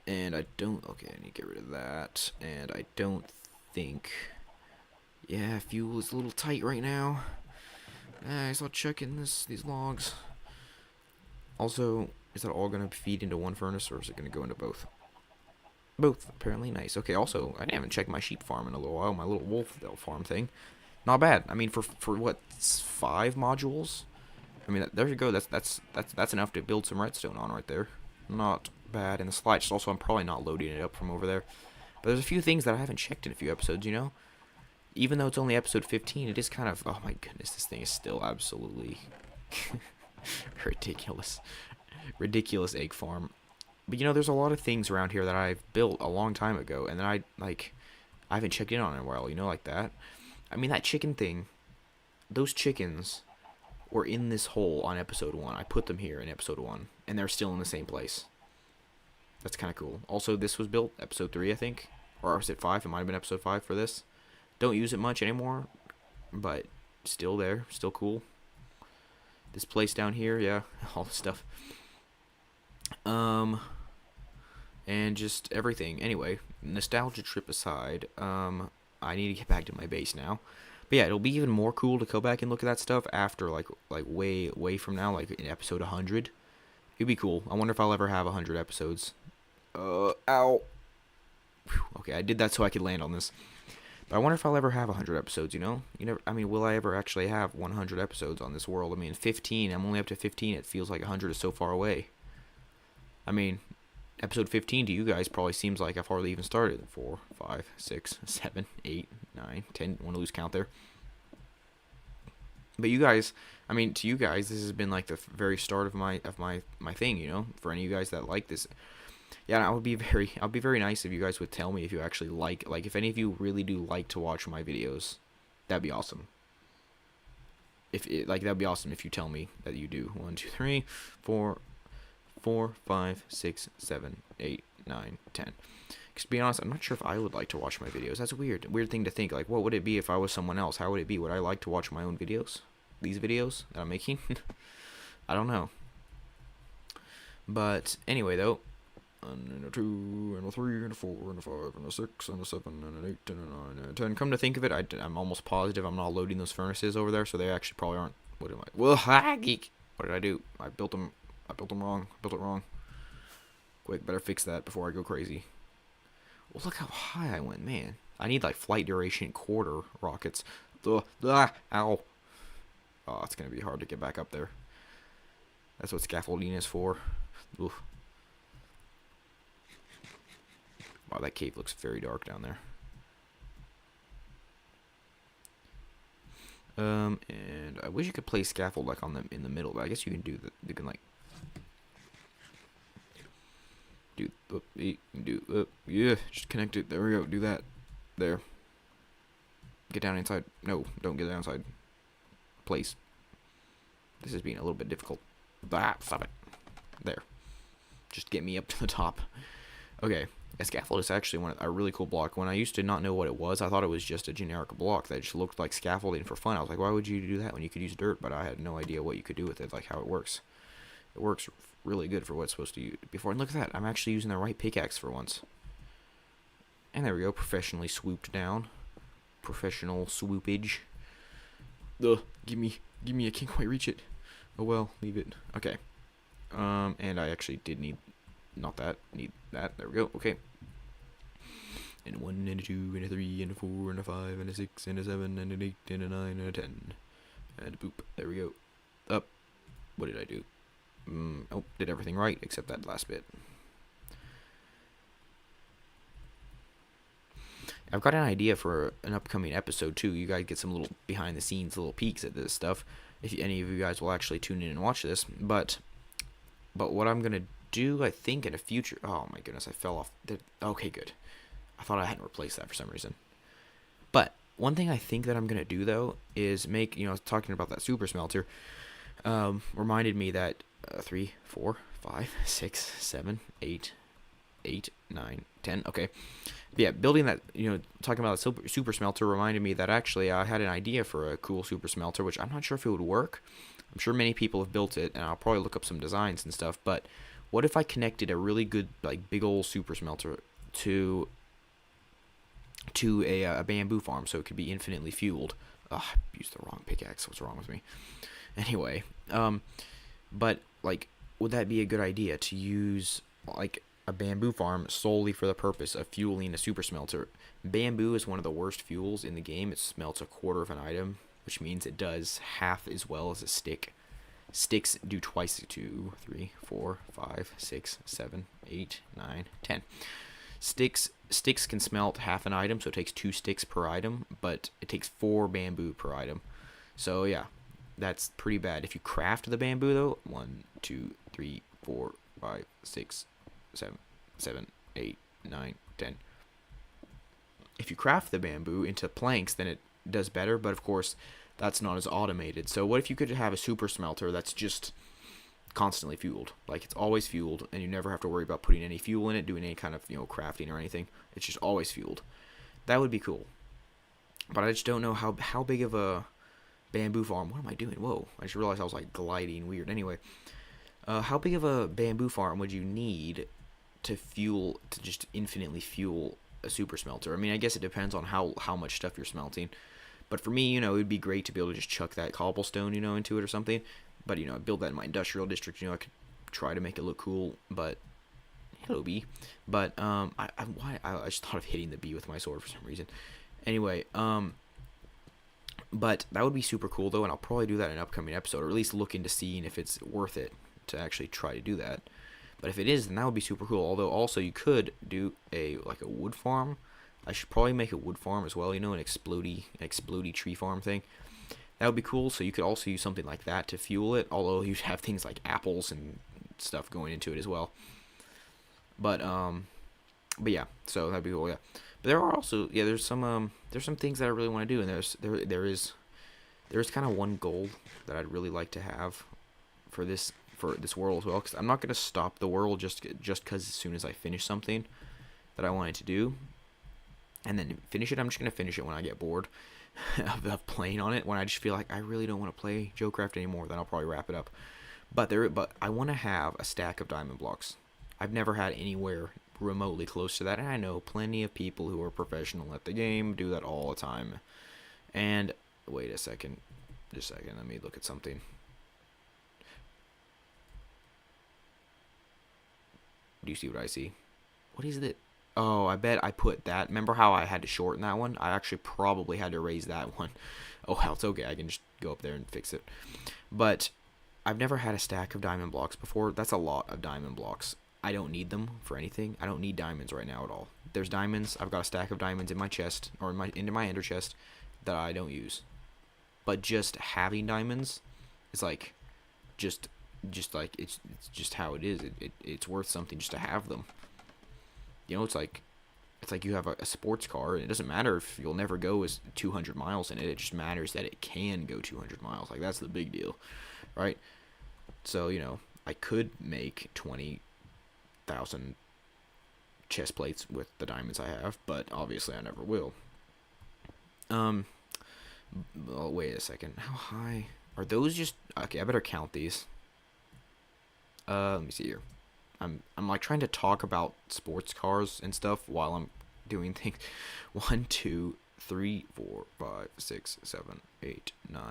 And I don't... Okay, I need to get rid of that. And I don't think... Yeah, fuel is a little tight right now. I saw checking these logs. Also, is that all going to feed into one furnace, or is it going to go into both? Both, apparently. Nice. Okay, also, I haven't checked my sheep farm in a little while. My little wolf farm thing. Not bad. I mean, for what, 5 modules? I mean, there you go. That's enough to build some redstone on right there. Not bad in the slightest. Also, I'm probably not loading it up from over there. But there's a few things that I haven't checked in a few episodes, Even though it's only episode 15, it is kind of... Oh my goodness, this thing is still absolutely ridiculous. Ridiculous egg farm. But there's a lot of things around here that I've built a long time ago, and then I haven't checked in on in a while, like that. I mean, that chicken thing, those chickens were in this hole on episode 1. I put them here in episode 1, and they're still in the same place. That's kind of cool. Also, this was built episode 3, I think, or was it 5? It might have been episode 5 for this. Don't use it much anymore, but still there, still cool. This place down here, yeah, all this stuff. And just everything. Anyway, nostalgia trip aside, I need to get back to my base now. But yeah, it'll be even more cool to go back and look at that stuff after like way from now, like in episode 100. It'd be cool. I wonder if I'll ever have 100 episodes. Ow. Whew. Okay, I did that so I could land on this. But I wonder if I'll ever have 100 episodes, you know? You never. I mean, will I ever actually have 100 episodes on this world? I mean, 15. I'm only up to 15. It feels like 100 is so far away. I mean, episode 15 to you guys probably seems like I've hardly even started. 4, 5, 6, 7, 8, 9, 10. Want to lose count there. But you guys, I mean, to you guys, this has been like the very start of my thing, you know? For any of you guys that like this. Yeah, I'll be very nice if you guys would tell me if you actually like if any of you really do like to watch my videos. That'd be awesome. That'd be awesome if you tell me that you do. 1, 2, 3, 4, 5, 6, 7, 8, 9, 10. Because to be honest, I'm not sure if I would like to watch my videos. That's a weird thing to think. Like, what would it be if I was someone else? How would it be? Would I like to watch my own videos? These videos that I'm making? I don't know. But anyway, though. And a 2, and a 3, and a 4, and a 5, and a 6, and a 7, and an 8, and a 9, and a 10. Come to think of it, I'm almost positive I'm not loading those furnaces over there, so they actually probably aren't. What am I? Well, geek. What did I do? I built them wrong. Built it wrong. Quick, better fix that before I go crazy. Well, look how high I went, man. I need like flight duration quarter rockets. Ow. Oh, it's gonna be hard to get back up there. That's what scaffolding is for. Oof. Wow, that cave looks very dark down there. And I wish you could place scaffold like on them in the middle, but I guess you can do that. You can like yeah, just connect it. There we go. Do that. There. Get down inside. No, don't get down inside. Place. This is being a little bit difficult. Stop it. There. Just get me up to the top. Okay. A scaffold is actually a really cool block. When I used to not know what it was, I thought it was just a generic block that just looked like scaffolding for fun. I was like, why would you do that when you could use dirt? But I had no idea what you could do with it, like how it works. It works really good for what it's supposed to use before. And look at that. I'm actually using the right pickaxe for once. And there we go. Professionally swooped down. Professional swoopage. Ugh. Gimme. I can't quite reach it. Oh well. Leave it. Okay. And I actually did need... Not that. Need that. There we go. Okay. And a 1, and a 2, and a 3, and a 4, and a 5, and a 6, and a 7, and an 8, and a 9, and a 10. And boop. There we go. Up. What did I do? Oh, did everything right except that last bit. I've got an idea for an upcoming episode too. You guys get some little behind the scenes, little peeks at this stuff. If any of you guys will actually tune in and watch this, but what I'm gonna do, I think, in a future. Oh my goodness, I fell off. Okay, good. I thought I hadn't replaced that for some reason. But one thing I think that I'm gonna do though is make, talking about that super smelter, reminded me that 3, 4, 5, 6, 7, 8, 9, 10. Okay. Yeah, building that, talking about a super smelter reminded me that actually I had an idea for a cool super smelter, which I'm not sure if it would work. I'm sure many people have built it, and I'll probably look up some designs and stuff, but what if I connected a really good, like, big old super smelter to a bamboo farm so it could be infinitely fueled? Ugh, I used the wrong pickaxe. What's wrong with me? Anyway, but, like, would that be a good idea to use, like, a bamboo farm solely for the purpose of fueling a super smelter? Bamboo is one of the worst fuels in the game. It smelts a quarter of an item, which means it does half as well as a stick. Sticks do twice. 2, 3, 4, 5, 6, 7, 8, 9, 10. Sticks can smelt half an item, so it takes 2 sticks per item, but it takes 4 bamboo per item. So yeah, that's pretty bad. If you craft the bamboo though, 1, 2, 3, 4, 5, 6, 7, 8, 9, 10. If you craft the bamboo into planks, then it does better, but of course that's not as automated. So what if you could have a super smelter that's just constantly fueled? Like, it's always fueled, and you never have to worry about putting any fuel in it, doing any kind of, crafting or anything. It's just always fueled. That would be cool. But I just don't know how big of a bamboo farm... What am I doing? Whoa. I just realized I was, like, gliding weird. Anyway, how big of a bamboo farm would you need to just infinitely fuel a super smelter? I mean, I guess it depends on how much stuff you're smelting. But for me, it would be great to be able to just chuck that cobblestone, into it or something. But, build that in my industrial district, I could try to make it look cool, but hello bee. But I just thought of hitting the bee with my sword for some reason. Anyway, but that would be super cool though, and I'll probably do that in an upcoming episode, or at least look into seeing if it's worth it to actually try to do that. But if it is, then that would be super cool. Although also you could do a wood farm. I should probably make a wood farm as well. An explodey tree farm thing. That would be cool. So you could also use something like that to fuel it. Although you'd have things like apples and stuff going into it as well. But yeah. So that'd be cool. Yeah. But there are also there's some things that I really want to do, and there's kind of one goal that I'd really like to have for this world as well, because I'm not going to stop the world just because as soon as I finish something that I wanted to do and then finish it, I'm just going to finish it when I get bored of playing on it. When I just feel like I really don't want to play Jocraft anymore, then I'll probably wrap it up. But I want to have a stack of diamond blocks. I've never had anywhere remotely close to that, and I know plenty of people who are professional at the game do that all the time. And wait a second, just a second, let me look at something. Do you see what I see? What is it? Oh, I bet I put that. Remember how I had to shorten that one? I actually probably had to raise that one. Oh, hell, it's okay. I can just go up there and fix it. But I've never had a stack of diamond blocks before. That's a lot of diamond blocks. I don't need them for anything. I don't need diamonds right now at all. There's diamonds. I've got a stack of diamonds in my chest, or into my ender chest, that I don't use. But just having diamonds is like, just like it's just how it is. It's worth something just to have them. It's like you have a sports car, and it doesn't matter if you'll never go as 200 miles in it. It just matters that it can go 200 miles. Like, that's the big deal, right? So I could make 20,000 chest plates with the diamonds I have, but obviously I never will. Well, wait a second. How high are those? Just okay. I better count these. Let me see here. I'm like trying to talk about sports cars and stuff while I'm doing things. 1, 2, 3, 4, 5, 6, 7, 8, 9,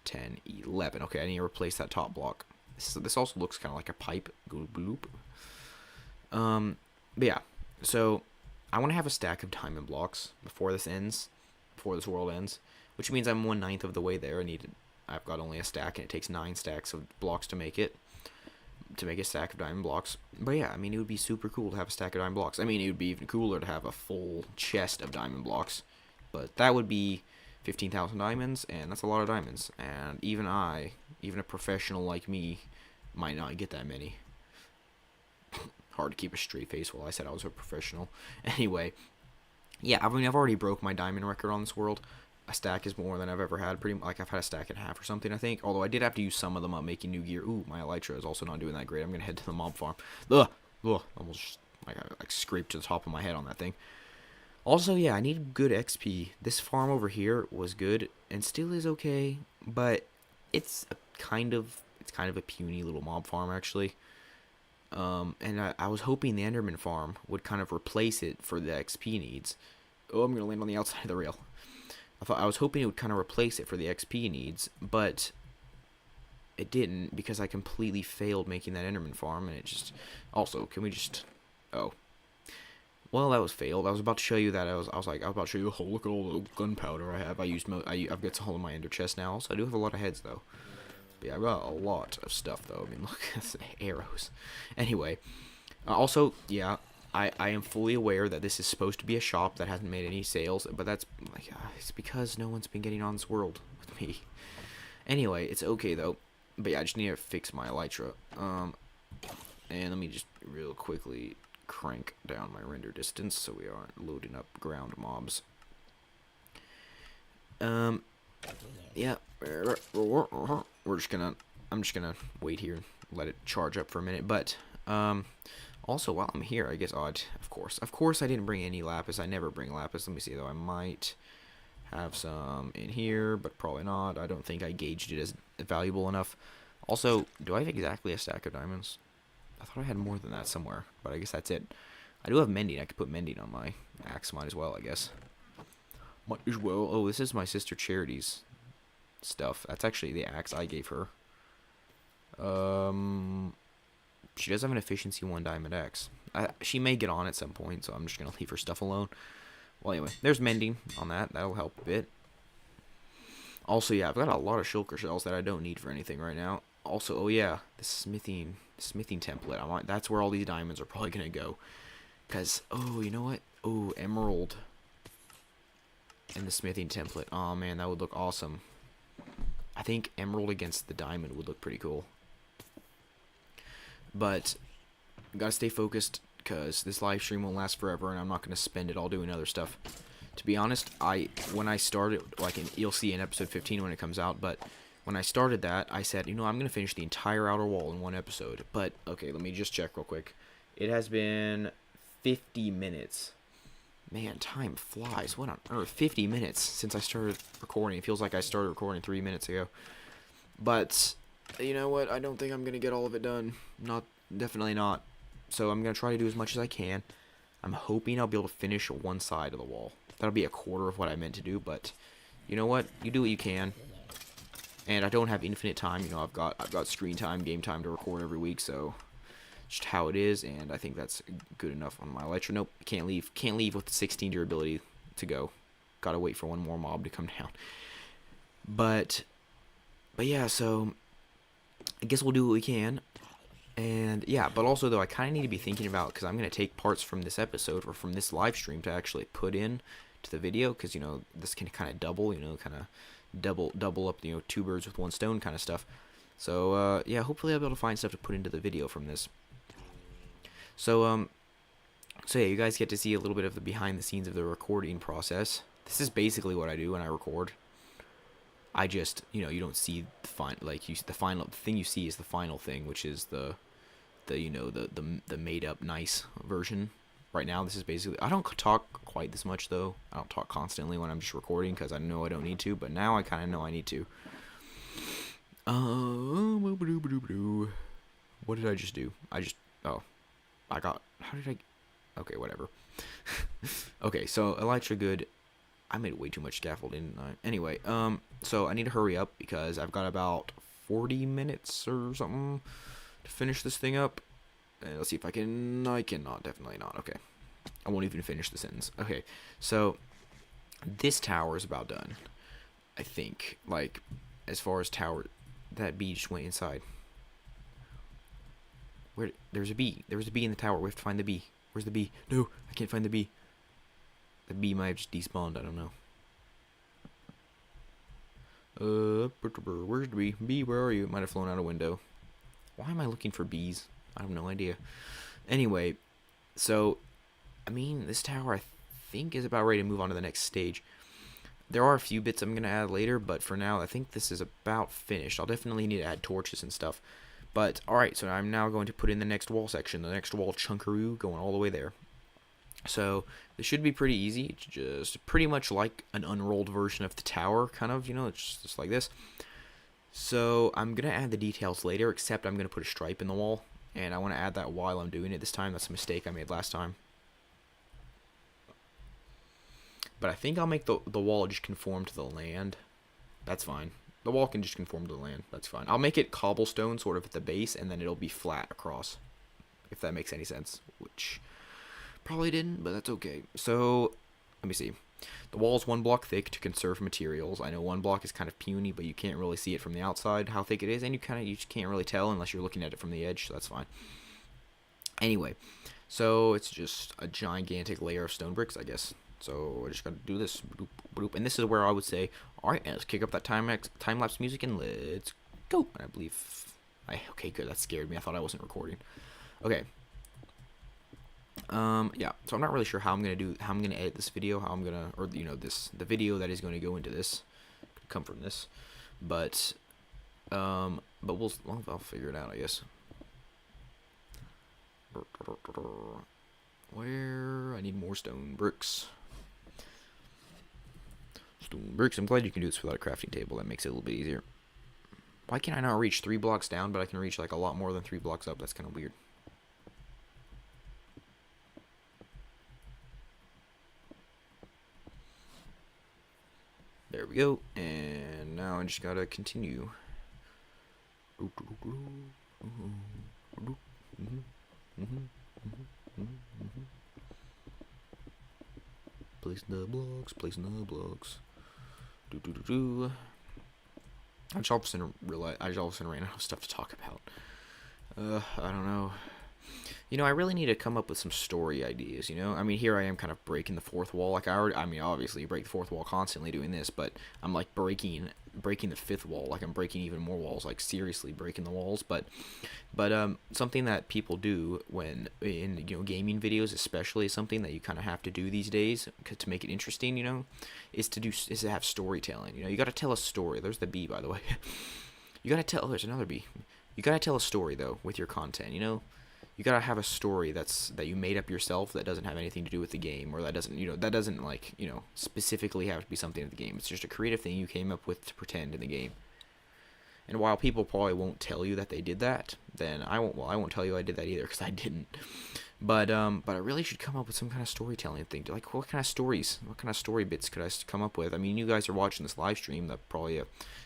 10, 11. Okay, I need to replace that top block. This also looks kind of like a pipe. Bloop. But yeah. So I want to have a stack of diamond blocks before this world ends, which means I'm 1/9 of the way there. I've got only a stack, and it takes 9 stacks of blocks to make a stack of diamond blocks. But yeah, I mean, it would be super cool to have a stack of diamond blocks. I mean, it would be even cooler to have a full chest of diamond blocks, but that would be 15,000 diamonds, and that's a lot of diamonds. And even a professional like me, might not get that many. Hard to keep a straight face while I said I was a professional. Anyway, yeah, I mean, I've already broke my diamond record on this world. A stack is more than I've ever had. I've had a stack and a half or something, I think. Although I did have to use some of them up making new gear. Ooh, my elytra is also not doing that great. I'm gonna head to the mob farm. Ugh, almost I scraped to the top of my head on that thing. Also, yeah, I need good XP. This farm over here was good and still is okay, but it's kind of a puny little mob farm actually. And I was hoping the Enderman farm would kind of replace it for the XP needs. Oh, I'm gonna land on the outside of the rail. I was hoping it would kind of replace it for the XP needs, but it didn't, because I completely failed making that Enderman farm, and it just... Also, can we just... Oh. Well, that was failed. I was about to show you that. I was about to show you, oh, look at all the gunpowder I have. I've got all in my ender chest now. Also, I do have a lot of heads, though. But yeah, I've got a lot of stuff, though. I mean, look, that's arrows. Anyway. Also, yeah... I am fully aware that this is supposed to be a shop that hasn't made any sales, but that's like it's because no one's been getting on this world with me. Anyway, it's okay though. But yeah, I just need to fix my elytra. And let me just real quickly crank down my render distance so we aren't loading up ground mobs. Yeah, I'm just gonna wait here and let it charge up for a minute, but also, while I'm here, I guess, of course I didn't bring any lapis. I never bring lapis. Let me see, though. I might have some in here, but probably not. I don't think I gauged it as valuable enough. Also, do I have exactly a stack of diamonds? I thought I had more than that somewhere, but I guess that's it. I do have mending. I could put mending on my axe, might as well, I guess. Might as well. Oh, this is my sister Charity's stuff. That's actually the axe I gave her. She does have an efficiency 1 diamond axe. She may get on at some point, so I'm just gonna leave her stuff alone. Well, anyway, there's mending on that. That'll help a bit. Also, yeah, I've got a lot of shulker shells that I don't need for anything right now. Also, oh yeah, the smithing template. That's where all these diamonds are probably gonna go. Cause, oh, you know what? Oh, emerald. And the smithing template. Oh man, that would look awesome. I think emerald against the diamond would look pretty cool. But gotta stay focused because this live stream won't last forever, and I'm not gonna spend it all doing other stuff. To be honest, when I started, you'll see in episode 15 when it comes out, but when I started that, I said, you know, I'm gonna finish the entire outer wall in one episode. But okay, let me just check real quick. It has been 50 minutes. Man, time flies. What on earth? 50 minutes since I started recording. It feels like I started recording 3 minutes ago. But you know what? I don't think I'm gonna get all of it done. Definitely not. So I'm gonna try to do as much as I can. I'm hoping I'll be able to finish one side of the wall. That'll be a quarter of what I meant to do, but you know what? You do what you can. And I don't have infinite time. You know, I've got screen time, game time to record every week, so just how it is, and I think that's good enough on my elytra. Nope, can't leave with the 16 durability to go. Gotta wait for one more mob to come down. But yeah, so I guess we'll do what we can. And yeah, but also though, I kind of need to be thinking about, because I'm going to take parts from this episode or from this live stream to actually put in to the video, because, you know, this can kind of double, you know, kind of double up, you know, 2 birds with 1 stone kind of stuff. So yeah, hopefully I'll be able to find stuff to put into the video from this. So yeah, you guys get to see a little bit of the behind the scenes of the recording process. This is basically what I do when I record. I just, you know, you don't see the final thing you see is the final thing, which is the you know, the made up nice version. Right now, this is basically, I don't talk quite this much though. I don't talk constantly when I'm just recording because I know I don't need to, but now I kind of know I need to. What did I just do? Okay, whatever. Okay, so elytra good. I made way too much scaffolding, didn't I? Anyway, so I need to hurry up because I've got about 40 minutes or something to finish this thing up. And let's see if I can. I cannot, definitely not. Okay, I won't even finish the sentence. Okay, so this tower is about done, I think. Like, as far as tower, that bee just went inside. There's a bee. There was a bee in the tower. We have to find the bee. Where's the bee? No, I can't find the bee. The bee might have just despawned, I don't know. Where's the bee? Bee, where are you? It might have flown out a window. Why am I looking for bees? I have no idea. Anyway, so, I mean, this tower, I think, is about ready to move on to the next stage. There are a few bits I'm going to add later, but for now, I think this is about finished. I'll definitely need to add torches and stuff. But, alright, so I'm now going to put in the next wall section, the next wall chunkaroo, going all the way there. So, this should be pretty easy. It's just pretty much like an unrolled version of the tower, kind of, you know, it's just like this. So, I'm going to add the details later, except I'm going to put a stripe in the wall. And I want to add that while I'm doing it this time. That's a mistake I made last time. But I think I'll make the wall just conform to the land. That's fine. The wall can just conform to the land. That's fine. I'll make it cobblestone sort of at the base, and then it'll be flat across. If that makes any sense. Which probably didn't, but that's okay. So, let me see. The wall is 1 block thick to conserve materials. I know 1 block is kind of puny, but you can't really see it from the outside how thick it is, and you just can't really tell unless you're looking at it from the edge, so that's fine. Anyway, so it's just a gigantic layer of stone bricks, I guess. So I just gotta do this, bloop, bloop. And this is where I would say, alright, let's kick up that time-lapse music and let's go. And I believe, okay, good, that scared me. I thought I wasn't recording. Okay. Yeah, so I'm not really sure how I'm gonna edit this video, the video that is going to go into this, come from this, but I'll figure it out, I guess. Where I need more stone bricks. Stone bricks. I'm glad you can do this without a crafting table. That makes it a little bit easier. Why can I not reach 3 blocks down, but I can reach like a lot more than 3 blocks up? That's kind of weird. There we go. And now I just gotta continue. Placing the blocks, placing the blocks. I just all of a sudden realized, I just all of a sudden ran out of stuff to talk about. I don't know. You know, I really need to come up with some story ideas, you know? I mean, here I am kind of breaking the fourth wall. Like, I mean, obviously, you break the fourth wall constantly doing this, but I'm, like, breaking the fifth wall. Like, I'm breaking even more walls. Like, seriously breaking the walls. But something that people do when, in, you know, gaming videos especially, something that you kind of have to do these days to make it interesting, you know, is to have storytelling. You know, you got to tell a story. There's the B, by the way. You got to tell, oh, there's another B. You got to tell a story, though, with your content, you know? You gotta have a story that you made up yourself that doesn't have anything to do with the game, or that doesn't like, you know, specifically have to be something in the game. It's just a creative thing you came up with to pretend in the game. And while people probably won't tell you that they did that, then I won't tell you I did that either, because I didn't. But I really should come up with some kind of storytelling thing. Like, what kind of story bits could I come up with? I mean, you guys are watching this live stream. That probably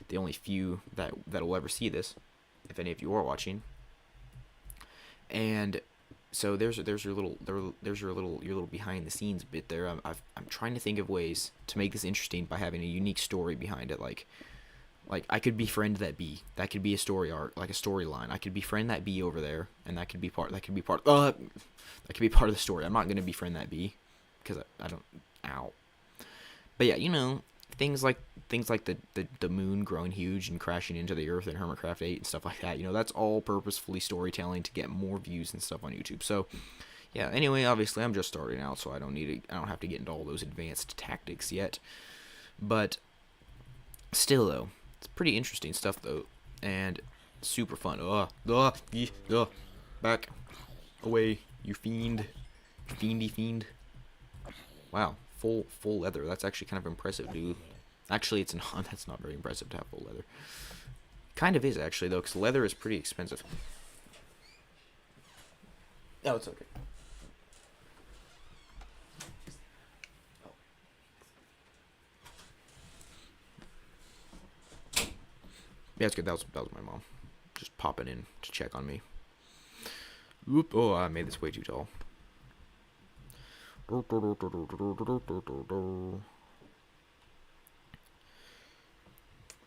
the only few that'll ever see this, if any of you are watching. And so there's your little behind the scenes bit there. I'm trying to think of ways to make this interesting by having a unique story behind it. Like I could befriend that bee. That could be a story arc, like a storyline. I could befriend that bee over there, and that could be part of the story. I'm not gonna befriend that bee because I don't. Ow. But yeah, you know, things like the moon growing huge and crashing into the earth in Hermitcraft 8 and stuff like that. You know, that's all purposefully storytelling to get more views and stuff on YouTube. So yeah, anyway, obviously I'm just starting out, so I don't have to get into all those advanced tactics yet. But still though, it's pretty interesting stuff though, and super fun. Back away, you fiend. Fiendy fiend. Wow, full leather. That's actually kind of impressive, dude. Actually, it's not. That's not very impressive to have full leather. Kind of is, actually, though, because leather is pretty expensive. Oh, it's okay. Yeah, it's good. That was my mom. Just popping in to check on me. Oop. Oh, I made this way too tall.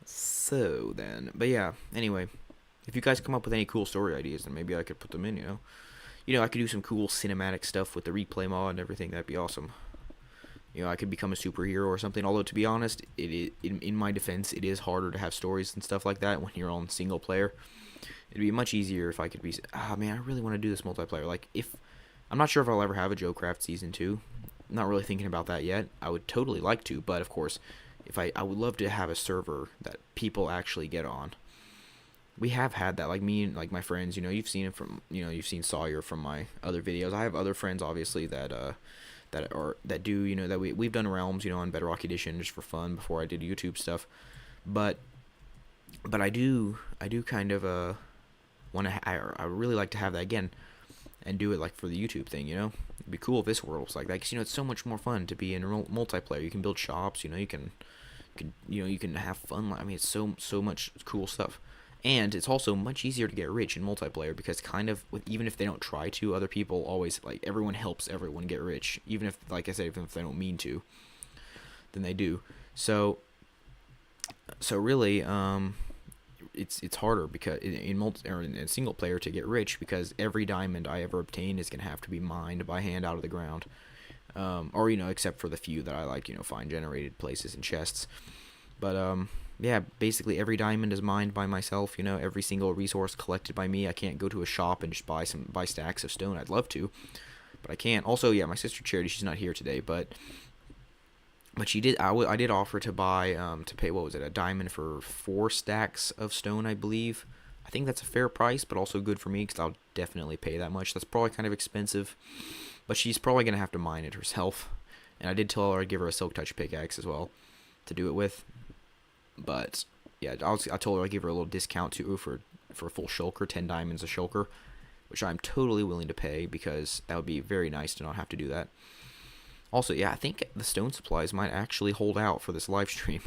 So then, but yeah, anyway, if you guys come up with any cool story ideas, then maybe I could put them in, you know, I could do some cool cinematic stuff with the replay mod and everything. That'd be awesome. You know, I could become a superhero or something, although to be honest, in my defense, it is harder to have stories and stuff like that when you're on single player. It'd be much easier if I could be, man, I really want to do this multiplayer. Like, I'm not sure if I'll ever have a Jocraft Season 2. I'm not really thinking about that yet. I would totally like to, but of course, I would love to have a server that people actually get on. We have had that, like me and like my friends, you know, you've seen it from, you know, you've seen Sawyer from my other videos. I have other friends, obviously, that do, you know, that we've done realms, you know, on Bedrock Edition just for fun before I did YouTube stuff. But I do kind of want to, I really like to have that again and do it like for the YouTube thing, you know. It'd be cool if this world was like that, because, you know, it's so much more fun to be in multiplayer. You can build shops, you know, you can have fun. I mean, it's so much cool stuff. And it's also much easier to get rich in multiplayer, because kind of, even if they don't try to, other people always, like, everyone helps everyone get rich. Even if, like I said, even if they don't mean to, then they do. So really, it's harder because in single player to get rich, because every diamond I ever obtain is gonna have to be mined by hand out of the ground, or, you know, except for the few that I, like, you know, find generated places and chests. But yeah, basically every diamond is mined by myself. You know, every single resource collected by me. I can't go to a shop and just buy stacks of stone. I'd love to, but I can't. Also, yeah, my sister Charity, she's not here today, but she did. I did offer to buy to pay, what was it, a diamond for 4 stacks of stone, I believe. I think that's a fair price, but also good for me, because I'll definitely pay that much. That's probably kind of expensive, but she's probably gonna have to mine it herself. And I did tell her I'd give her a silk touch pickaxe as well to do it with. But yeah, I told her I'd give her a little discount too for a full shulker, 10 diamonds a shulker, which I'm totally willing to pay, because that would be very nice to not have to do that. Also, yeah, I think the stone supplies might actually hold out for this live stream.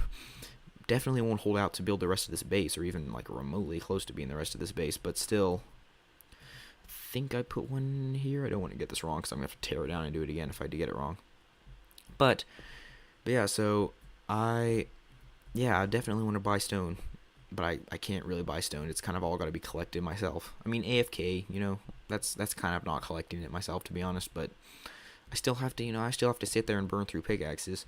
Definitely won't hold out to build the rest of this base, or even like remotely close to being the rest of this base, but still, I think I put one here. I don't want to get this wrong, because I'm going to have to tear it down and do it again if I do get it wrong. But yeah, so I definitely want to buy stone, but I can't really buy stone. It's kind of all got to be collected myself. I mean, AFK, that's kind of not collecting it myself, to be honest, but I still have to, I still have to sit there and burn through pickaxes.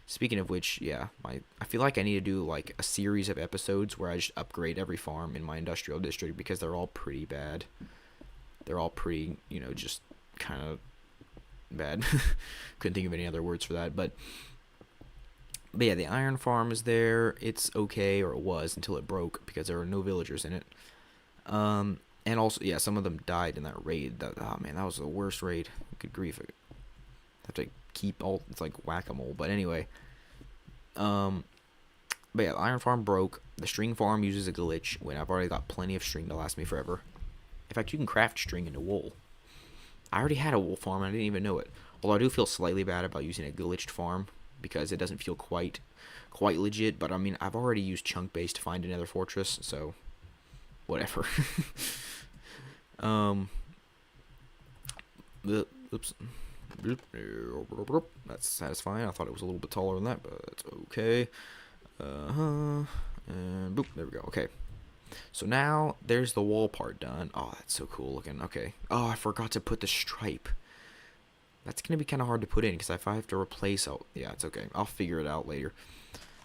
Speaking of which, yeah, I feel like I need to do like a series of episodes where I just upgrade every farm in my industrial district, because they're all pretty bad. They're all pretty, just kind of bad. Couldn't think of any other words for that, but yeah, the iron farm is there. It's okay, or it was until it broke because there were no villagers in it. And also, yeah, some of them died in that raid. Oh man, that was the worst raid. Good grief. I have to keep all. It's like whack-a-mole. But anyway, but yeah, the iron farm broke. The string farm uses a glitch when I've already got plenty of string to last me forever. In fact, you can craft string into wool. I already had a wool farm and I didn't even know it. Although I do feel slightly bad about using a glitched farm, because it doesn't feel quite legit. But I mean, I've already used chunk base to find another fortress, so whatever. Oops. That's satisfying. I thought it was a little bit taller than that, but it's okay. And boop, there we go. Okay. So now there's the wall part done. Oh, that's so cool looking. Okay. Oh, I forgot to put the stripe. That's going to be kind of hard to put in, because if I have to replace... Oh, yeah, it's okay. I'll figure it out later.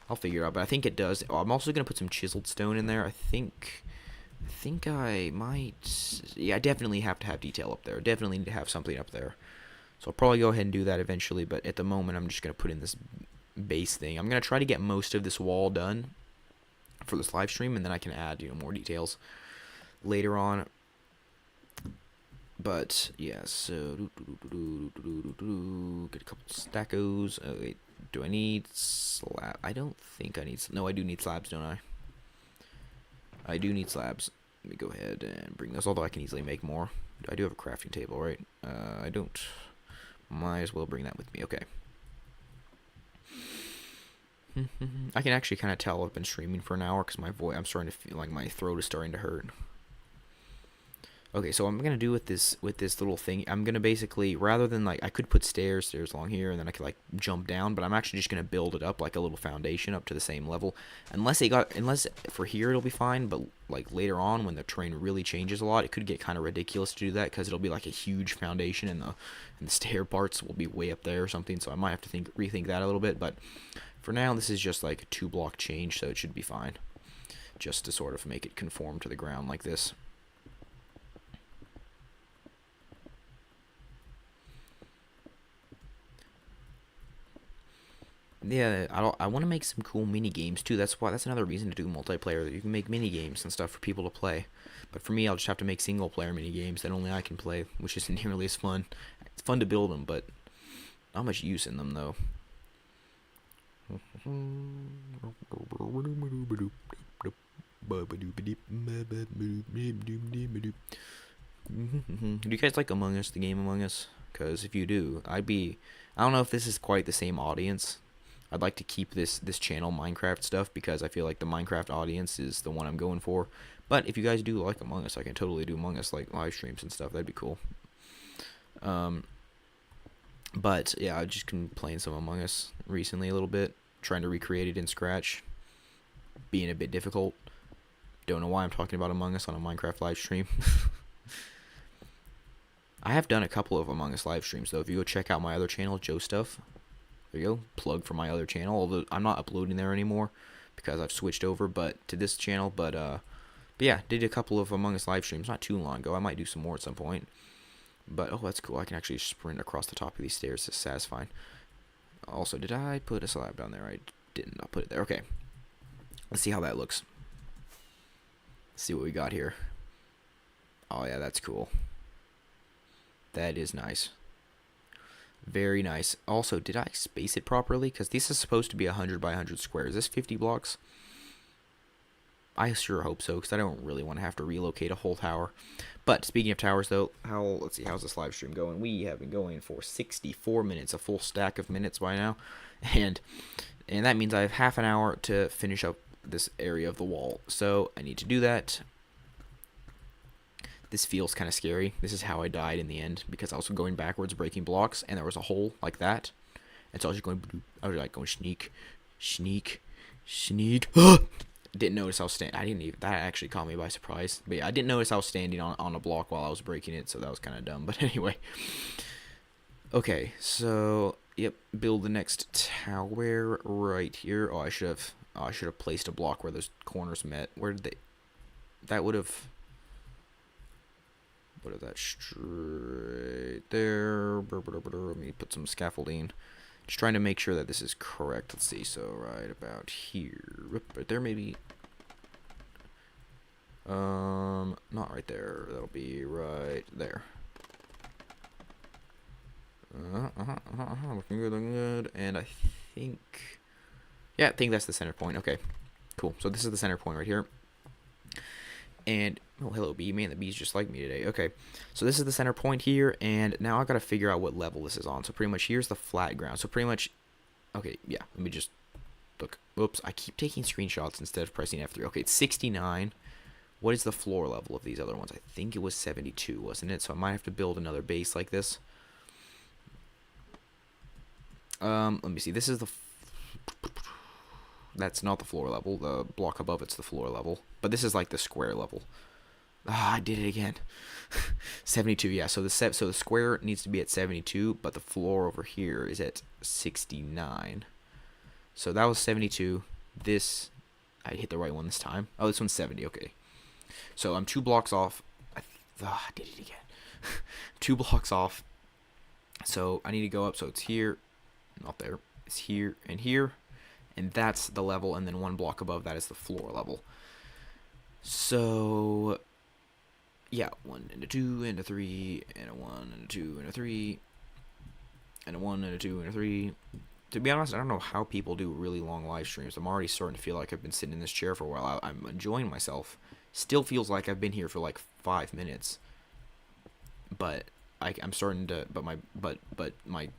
I'll figure it out, but I think it does. Oh, I'm also going to put some chiseled stone in there. I think I might... Yeah, I definitely have to have detail up there. Definitely need to have something up there. So I'll probably go ahead and do that eventually, but at the moment I'm just going to put in this base thing. I'm going to try to get most of this wall done for this live stream, and then I can add, more details later on. But yeah, so get a couple stackos. Oh wait, do I need slab? I don't think I need. No, I do need slabs, don't I? I do need slabs. Let me go ahead and bring those. Although I can easily make more. I do have a crafting table, right? I don't. Might as well bring that with me. Okay. I can actually kind of tell I've been streaming for an hour, because my voice, I'm starting to feel like my throat is starting to hurt. Okay, so I'm gonna do with this little thing, I'm gonna basically, rather than like, I could put stairs along here, and then I could like jump down, but I'm actually just gonna build it up like a little foundation up to the same level. Unless for here it'll be fine, but like later on when the terrain really changes a lot, it could get kind of ridiculous to do that, because it'll be like a huge foundation, and the stair parts will be way up there or something. So I might have to rethink that a little bit, but for now this is just like a 2-block change, so it should be fine. Just to sort of make it conform to the ground like this. Yeah, I want to make some cool mini games too. That's another reason to do multiplayer. You can make mini games and stuff for people to play. But for me, I'll just have to make single player mini games that only I can play, which isn't nearly as fun. It's fun to build them, but not much use in them though. Do you guys like Among Us, the game Among Us? Because if you do, I don't know if this is quite the same audience. I'd like to keep this channel Minecraft stuff, because I feel like the Minecraft audience is the one I'm going for. But if you guys do like Among Us, I can totally do Among Us like live streams and stuff. That'd be cool. But yeah, I've just been playing some Among Us recently a little bit, trying to recreate it in Scratch, being a bit difficult. Don't know why I'm talking about Among Us on a Minecraft live stream. I have done a couple of Among Us live streams though. If you go check out my other channel, Joe Stuff, there you go, plug for my other channel. Although I'm not uploading there anymore because I've switched over to this channel. But yeah, did a couple of Among Us live streams not too long ago. I might do some more at some point. But oh, that's cool. I can actually sprint across the top of these stairs. It's satisfying. Also, did I put a slab down there? I didn't. I'll put it there. Okay. Let's see how that looks. Let's see what we got here. Oh yeah, that's cool. That is nice. Very nice. Also, did I space it properly? Because this is supposed to be 100 by 100 squares. Is this 50 blocks? I sure hope so, because I don't really want to have to relocate a whole tower. But speaking of towers, though, let's see, how's this live stream going? We have been going for 64 minutes, a full stack of minutes by now, and that means I have half an hour to finish up this area of the wall. So I need to do that. This feels kind of scary. This is how I died in the end, because I was going backwards, breaking blocks, and there was a hole like that, and so I was just going, I was like going sneak, sneak, sneak. Didn't notice I was standing. I didn't even. That actually caught me by surprise. But yeah, I didn't notice I was standing on a block while I was breaking it, so that was kind of dumb. But anyway. Okay, so yep, build the next tower right here. Oh, I should have placed a block where those corners met. Where did they? That would have. What is that? Straight there. Let me put some scaffolding. Just trying to make sure that this is correct. Let's see. So right about here, right there, maybe. Not right there. That'll be right there. Looking good, looking good. And I think, yeah, I think that's the center point. Okay, cool. So this is the center point right here. And oh, hello bee, man, the bee's just like me today. Okay, so this is the center point here, and now I gotta figure out what level this is on. So pretty much here's the flat ground. So pretty much, okay, yeah, let me just look. Oops, I keep taking screenshots instead of pressing F3. Okay, it's 69. What is the floor level of these other ones? I think it was 72, wasn't it? So I might have to build another base like this. Let me see. This is the. That's not the floor level. The block above it's the floor level. But this is like the square level. Ah, I did it again. 72, yeah. So the square needs to be at 72, but the floor over here is at 69. So that was 72. This, I hit the right one this time. Oh, this one's 70. Okay. So I'm 2 blocks off. I did it again. 2 blocks off. So I need to go up. So it's here, not there. It's here and here. And that's the level, and then 1 block above that is the floor level. So, yeah, 1 and a 2 and a 3 and a 1 and a 2 and a 3 and a 1 and a 2 and a 3. To be honest, I don't know how people do really long live streams. I'm already starting to feel like I've been sitting in this chair for a while. I'm enjoying myself. Still feels like I've been here for like 5 minutes. But I'm starting to. But my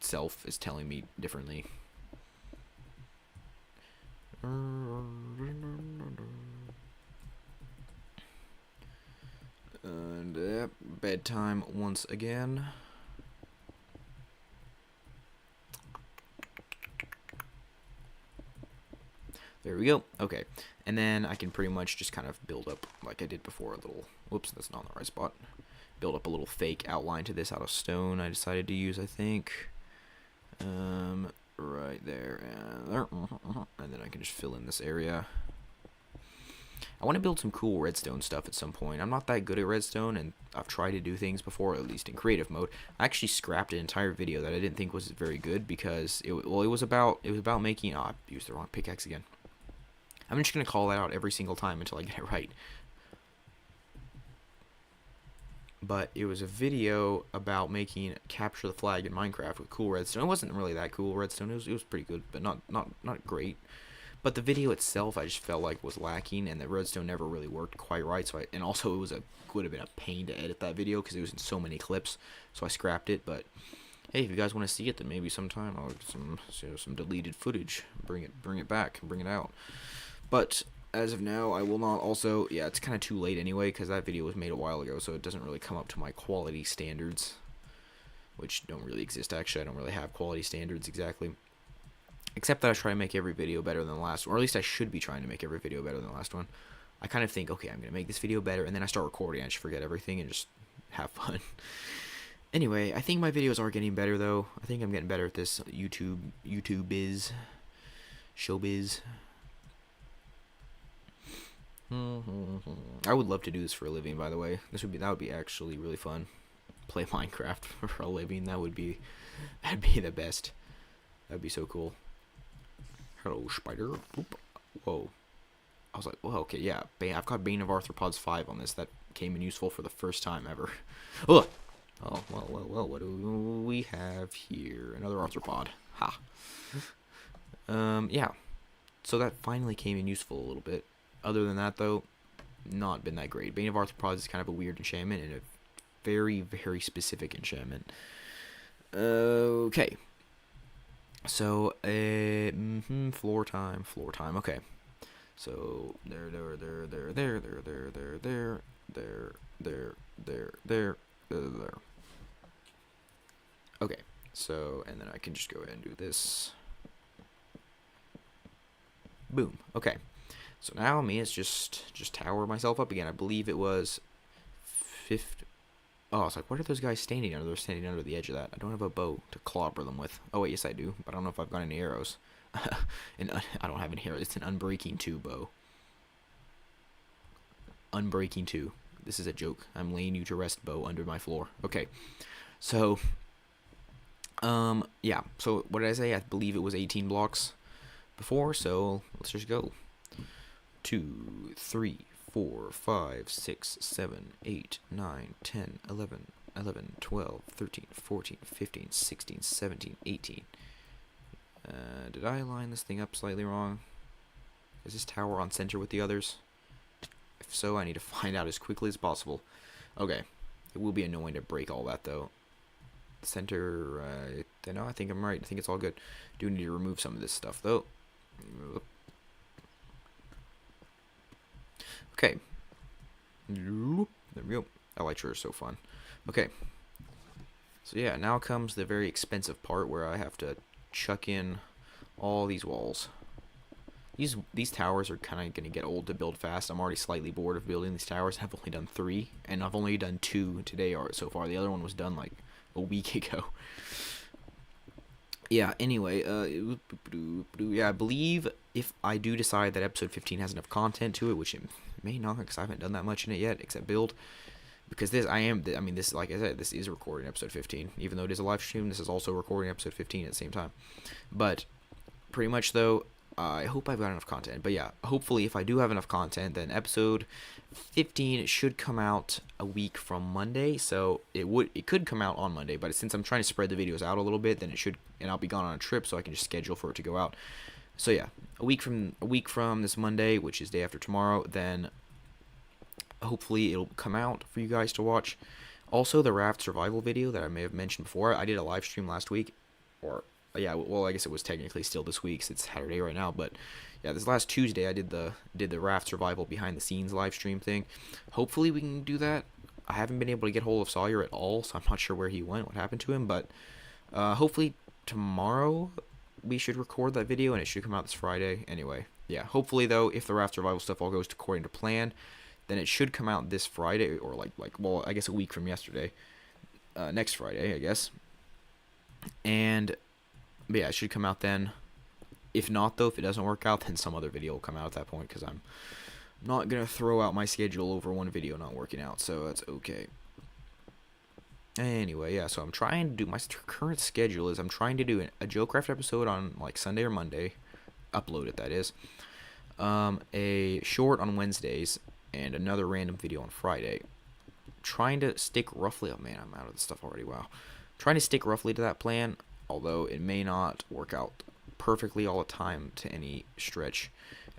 self is telling me differently. And bedtime once again. There we go. Okay, and then I can pretty much just kind of build up like I did before. A little. Whoops, that's not in the right spot. Build up a little fake outline to this out of stone. I decided to use, I think. Right there and there, and then I can just fill in this area. I want to build some cool redstone stuff at some point. I'm not that good at redstone, and I've tried to do things before, at least in creative mode. I actually scrapped an entire video that I didn't think was very good because it was about making. Oh, I used the wrong pickaxe again. I'm just gonna call that out every single time until I get it right. But it was a video about making capture the flag in Minecraft with cool redstone. It wasn't really that cool redstone. It was pretty good, but not great. But the video itself, I just felt like was lacking, and the redstone never really worked quite right. So and also it would have been a pain to edit that video because it was in so many clips. So I scrapped it. But hey, if you guys want to see it, then maybe sometime I'll get some deleted footage, bring it back, and bring it out. But as of now, I will not also. Yeah, it's kind of too late anyway because that video was made a while ago, so it doesn't really come up to my quality standards, which don't really exist. Actually, I don't really have quality standards exactly. Except that I try to make every video better than the last one, or at least I should be trying to make every video better than the last one. I kind of think, okay, I'm going to make this video better, and then I start recording, I just forget everything and just have fun. Anyway, I think my videos are getting better, though. I think I'm getting better at this YouTube biz, showbiz. I would love to do this for a living, by the way. That would be actually really fun. Play Minecraft for a living. That'd be the best. That'd be so cool. Hello, spider. Oop. Whoa. I was like, whoa, okay, yeah. I've got Bane of Arthropods 5 on this. That came in useful for the first time ever. Ugh. Oh, well, what do we have here? Another arthropod. Ha. Yeah. So that finally came in useful a little bit. Other than that, though, not been that great. Bane of Arthropods is kind of a weird enchantment and a very, very specific enchantment. Okay. So, floor time, floor time. Okay. So, there. Okay. So, and then I can just go ahead and do this. Boom. Okay. So now me is just tower myself up again. I believe it was 50. Oh, it's like, what are those guys standing under? They're standing under the edge of that. I don't have a bow to clobber them with. Oh, wait, yes, I do. But I don't know if I've got any arrows. And I don't have any arrows. It's an Unbreaking 2 bow. Unbreaking 2. This is a joke. I'm laying you to rest, bow, under my floor. Okay. So, yeah. So, what did I say? I believe it was 18 blocks before. So, let's just go. 2, 3, 4, 5, 6, 7, 8, 9, 10, 11, 12, 13, 14, 15, 16, 17, 18. Did I line this thing up slightly wrong? Is this tower on center with the others? If so, I need to find out as quickly as possible. Okay. It will be annoying to break all that, though. Center, no, I think I'm right. I think it's all good. Do need to remove some of this stuff, though. Okay. There we go. Elytra is so fun. Okay. So yeah, now comes the very expensive part where I have to chuck in all these walls. These towers are kind of going to get old to build fast. I'm already slightly bored of building these towers. I've only done 3, and I've only done 2 today so far. The other one was done like a week ago. Yeah, anyway, yeah, I believe if I do decide that episode 15 has enough content to it, which it may not, because I haven't done that much in it yet, except build, because this, this, like I said, this is recording episode 15, even though it is a live stream, this is also recording episode 15 at the same time, but, pretty much, though, I hope I've got enough content, but yeah, hopefully, if I do have enough content, then episode 15 should come out a week from Monday, so it could come out on Monday, but since I'm trying to spread the videos out a little bit, then it should, and I'll be gone on a trip, so I can just schedule for it to go out. So yeah, a week from this Monday, which is day after tomorrow, then hopefully it'll come out for you guys to watch. Also, the raft survival video that I may have mentioned before, I did a live stream last week, or yeah, well, I guess it was technically still this week, since it's Saturday right now, but yeah, this last Tuesday I did the raft survival behind the scenes live stream thing. Hopefully we can do that. I haven't been able to get hold of Sawyer at all, so I'm not sure where he went, what happened to him, but hopefully tomorrow we should record that video, and it should come out this Friday. Anyway, yeah, hopefully, though, if the raft survival stuff all goes according to plan, then it should come out this Friday, or well, I guess a week from yesterday, next Friday, I guess, and, but yeah, it should come out then. If not, though, if it doesn't work out, then some other video will come out at that point, because I'm not going to throw out my schedule over one video not working out, so that's okay. Anyway, yeah, so I'm trying to do, my current schedule is I'm trying to do a Jocraft episode on, like, Sunday or Monday, upload it, that is, a short on Wednesdays, and another random video on Friday. Trying to stick roughly, oh man, I'm out of this stuff already, wow. Trying to stick roughly to that plan, although it may not work out perfectly all the time to any stretch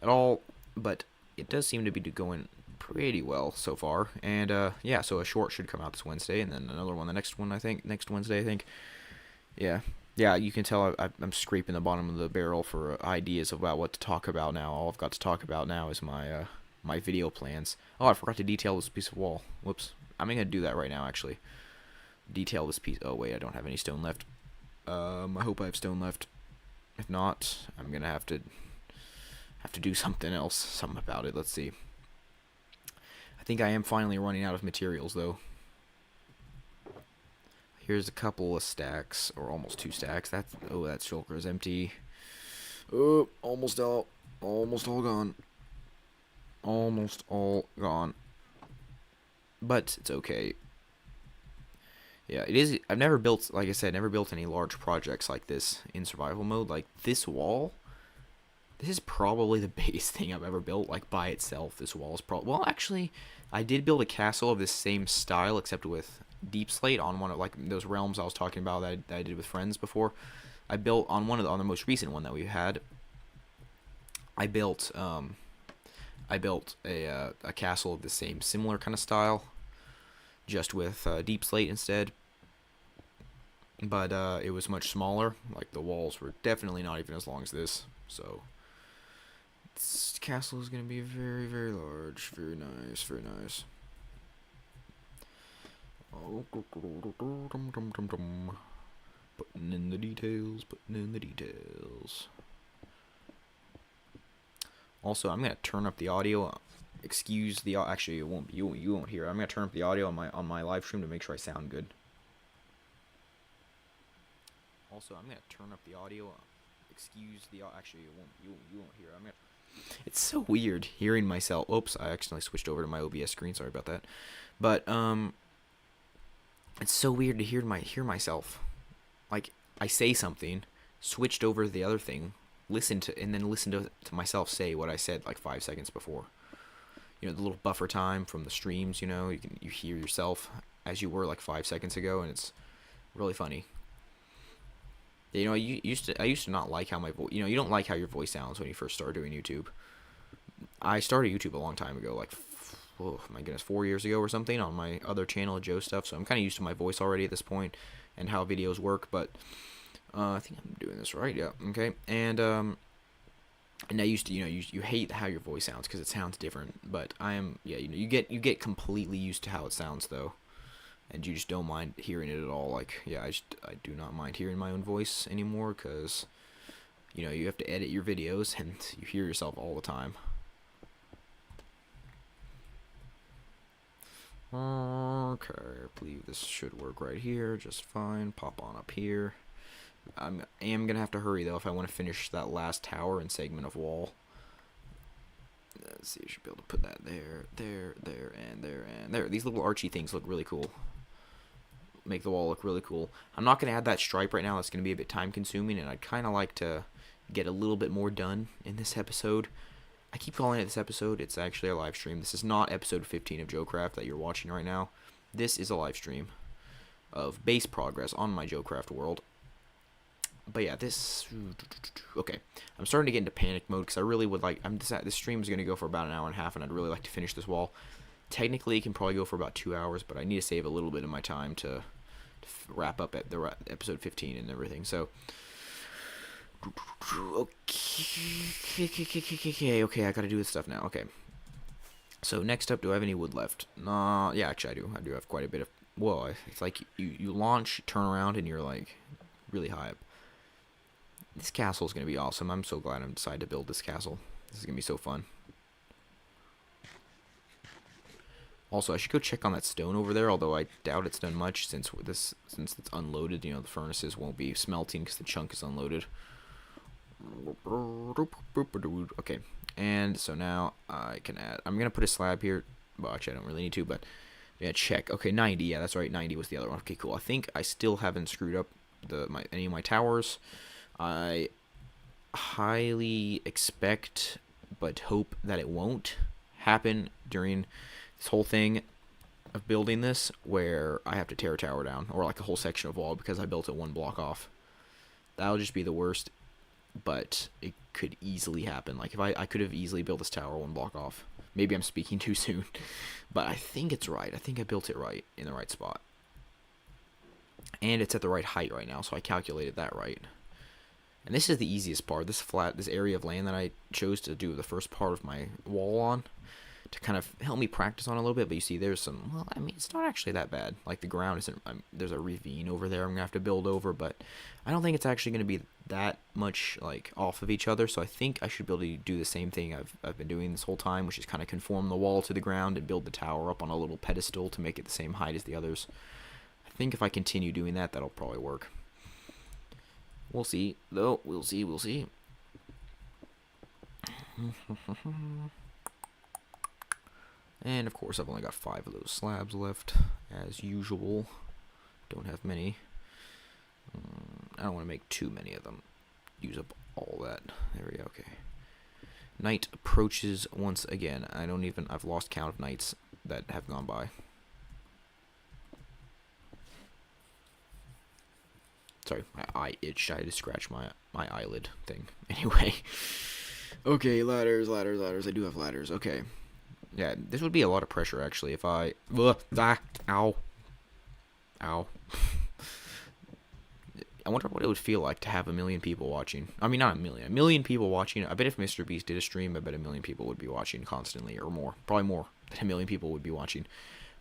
at all, but it does seem to be going pretty well so far, and yeah, so a short should come out this Wednesday, and then another one next Wednesday, I think. Yeah, you can tell I'm scraping the bottom of the barrel for ideas about what to talk about now. All I've got to talk about now is my my video plans. Oh, I forgot to detail this piece of wall. Whoops. I'm gonna do that right now, actually. Detail this piece. Oh wait, I don't have any stone left. I hope I have stone left. If not, I'm gonna have to do something about it. Let's see. I think I am finally running out of materials, though. Here's a couple of stacks, or almost 2 stacks. That shulker is empty. Oh, almost all gone. Almost all gone. But it's okay. Yeah, it is. I've never built, like I said, never built any large projects like this in survival mode. Like this wall. This is probably the biggest thing I've ever built, like, by itself. This wall is probably... Well, actually, I did build a castle of this same style, except with deep slate on one of, like, those realms I was talking about that I did with friends before. I built on on the most recent one that we had. I built a I built a castle of the similar kind of style, just with deep slate instead. But it was much smaller. Like the walls were definitely not even as long as this. So this castle is gonna be very, very large. Very nice, very nice. Oh, putting in the details, putting in the details. Also, I'm gonna turn up the audio. Excuse the actually, it won't you won't hear. I'm gonna turn up the audio on my live stream to make sure I sound good. Also, I'm gonna turn up the audio. Excuse the actually, it won't you won't hear. I'm gonna. It's so weird hearing myself. Oops, I accidentally switched over to my OBS screen. Sorry about that. But it's so weird to hear myself. Like I say something, switched over to the other thing, listen to myself say what I said like 5 seconds before. You know, the little buffer time from the streams. You know, you hear yourself as you were like 5 seconds ago, and it's really funny. You know, I used to not like how my voice. You know, you don't like how your voice sounds when you first start doing YouTube. I started YouTube a long time ago, like, oh my goodness, 4 years ago or something, on my other channel, Joe Stuff. So I'm kind of used to my voice already at this point and how videos work. But I think I'm doing this right. Yeah. Okay. And I used to, you hate how your voice sounds because it sounds different. But I am, yeah, you get completely used to how it sounds though. And you just don't mind hearing it at all. Like, yeah, I do not mind hearing my own voice anymore because, you have to edit your videos and you hear yourself all the time. Okay, I believe this should work right here just fine. Pop on up here. I am going to have to hurry, though, if I want to finish that last tower and segment of wall. Let's see, I should be able to put that there, and there. These little archy things look really cool. Make the wall look really cool. I'm not going to add that stripe right now. That's going to be a bit time consuming, and I'd kind of like to get a little bit more done in this episode. I keep calling it this episode. It's actually a live stream. This is not episode 15 of Jocraft that you're watching right now. This is a live stream of base progress on my Jocraft world. But yeah, this... Okay. I'm starting to get into panic mode because I really would like... This stream is going to go for about an hour and a half, and I'd really like to finish this wall. Technically, it can probably go for about 2 hours, but I need to save a little bit of my time to wrap up at the episode 15 and everything. So, okay, I gotta do this stuff now. Okay. So next up, do I have any wood left? Yeah, actually I do. I do have quite a bit of. Whoa, it's like you launch, turn around, and you're like really high up. This castle is gonna be awesome. I'm so glad I decided to build this castle. This is gonna be so fun. Also, I should go check on that stone over there, although I doubt it's done much since it's unloaded. The furnaces won't be smelting because the chunk is unloaded. Okay, and so now I can add... I'm going to put a slab here. Well, actually, I don't really need to, but yeah, check. Okay, 90. Yeah, that's right. 90 was the other one. Okay, cool. I think I still haven't screwed up any of my towers. I highly expect, but hope that it won't happen during... this whole thing of building this where I have to tear a tower down or like a whole section of wall because I built it one block off. That'll just be the worst, but it could easily happen. Like if I could have easily built this tower one block off. Maybe I'm speaking too soon, but I think it's right. I think I built it right in the right spot. And it's at the right height right now, so I calculated that right. And this is the easiest part. This area of land that I chose to do the first part of my wall on, to kind of help me practice on a little bit. But you see there's some, well, I mean, it's not actually that bad. Like the ground isn't, there's a ravine over there I'm gonna have to build over, but I don't think it's actually gonna be that much like off of each other. So I think I should be able to do the same thing I've been doing this whole time, which is kind of conform the wall to the ground and build the tower up on a little pedestal to make it the same height as the others. I think if I continue doing that, that'll probably work. We'll see, though. We'll see. And of course I've only got 5 of those slabs left, as usual. Don't have many. I don't want to make too many of them. Use up all that. There we go, okay. Night approaches once again. I've lost count of nights that have gone by. Sorry, my eye itched. I had to scratch my eyelid thing. Anyway. Okay, ladders, ladders, ladders. I do have ladders. Okay. Yeah, this would be a lot of pressure actually if I. Ugh, ah, ow, ow. I wonder what it would feel like to have a million people watching. I mean, not a million people watching. I bet if Mr. Beast did a stream, I bet a million people would be watching constantly, or more, probably more than a million people would be watching.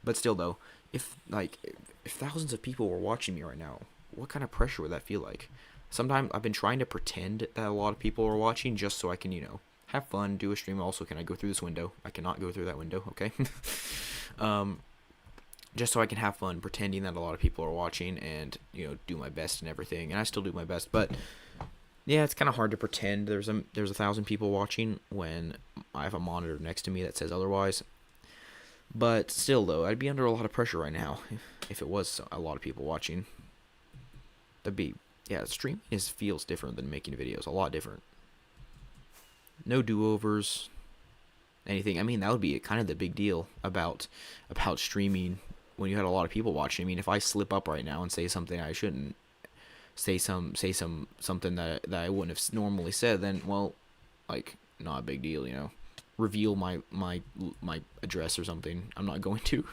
But still, though, if like if thousands of people were watching me right now, what kind of pressure would that feel like? Sometimes I've been trying to pretend that a lot of people are watching just so I can, have fun, do a stream. Also, can I go through this window? I cannot go through that window. Okay. um, just so I can have fun pretending that a lot of people are watching and do my best and everything. And I still do my best, but yeah, it's kind of hard to pretend there's a thousand people watching when I have a monitor next to me that says otherwise. But still, though, I'd be under a lot of pressure right now if it was a lot of people watching. That'd be, yeah, streaming feels different than making videos, a lot different. No do-overs, anything. I mean, that would be kind of the big deal about streaming when you had a lot of people watching. I mean, if I slip up right now and say something I shouldn't, say something that I wouldn't have normally said, then, well, like, not a big deal, reveal my address or something. I'm not going to,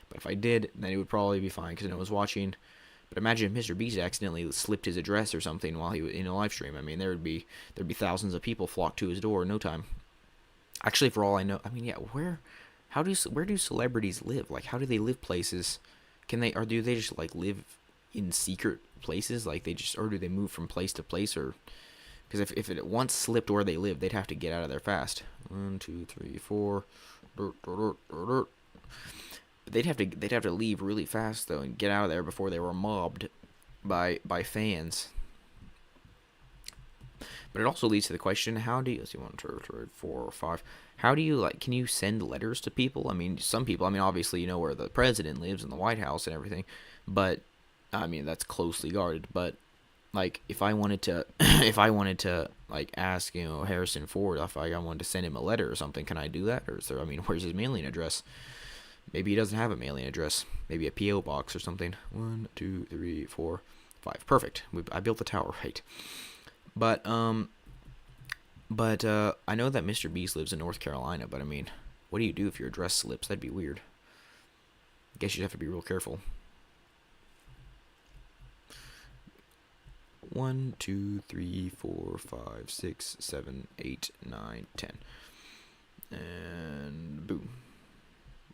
but if I did, then it would probably be fine because no one's watching. But imagine if Mr. Beast accidentally slipped his address or something while he was in a live stream. I mean, there'd be thousands of people flock to his door in no time. Actually, for all I know, I mean, yeah, where do celebrities live? Like, how do they live places? Do they just like live in secret places? Like or do they move from place to place? Or because if it once slipped where they live, they'd have to get out of there fast. 1, 2, 3, 4. But they'd have to leave really fast though and get out of there before they were mobbed by fans. But it also leads to the question: how do you? Let's see, 1, 2, 3, 4, 5. How do you can you send letters to people? I mean, some people. I mean, obviously you know where the president lives in the White House and everything, but I mean that's closely guarded. But like, if I wanted to, like ask Harrison Ford if I wanted to send him a letter or something, can I do that? Or is there? I mean, where's his mailing address? Maybe he doesn't have a mailing address. Maybe a PO box or something. 1, 2, 3, 4, 5. Perfect. I built the tower right. But I know that Mr. Beast lives in North Carolina, but I mean, what do you do if your address slips? That'd be weird. I guess you'd have to be real careful. 1, 2, 3, 4, 5, 6, 7, 8, 9, 10. And boom.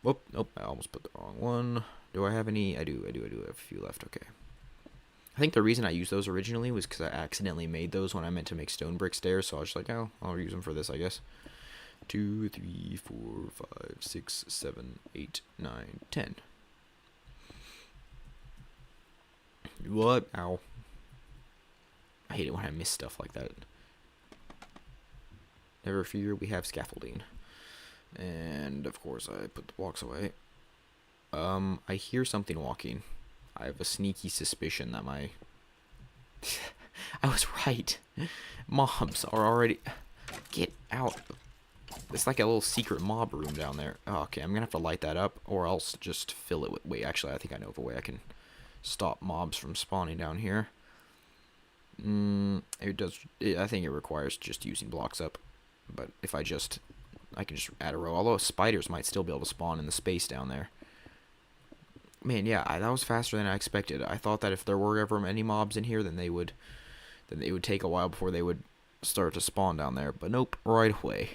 Whoop, nope, I almost put the wrong one. Do I have any? I do have a few left, okay. I think the reason I used those originally was because I accidentally made those when I meant to make stone brick stairs, so I was just like, oh, I'll use them for this, I guess. 2, 3, 4, 5, 6, 7, 8, 9, 10. What? Ow. I hate it when I miss stuff like that. Never fear, we have scaffolding. And, of course, I put the blocks away. I hear something walking. I have a sneaky suspicion that I was right. Mobs are already... Get out. It's like a little secret mob room down there. Oh, okay, I'm gonna have to light that up, or else just fill it with... Wait, actually, I think I know of a way I can stop mobs from spawning down here. It does... I think it requires just using blocks up. But if I can just add a row. Although spiders might still be able to spawn in the space down there. Man, yeah, that was faster than I expected. I thought that if there were ever any mobs in here, then it would take a while before they would start to spawn down there. But nope, right away.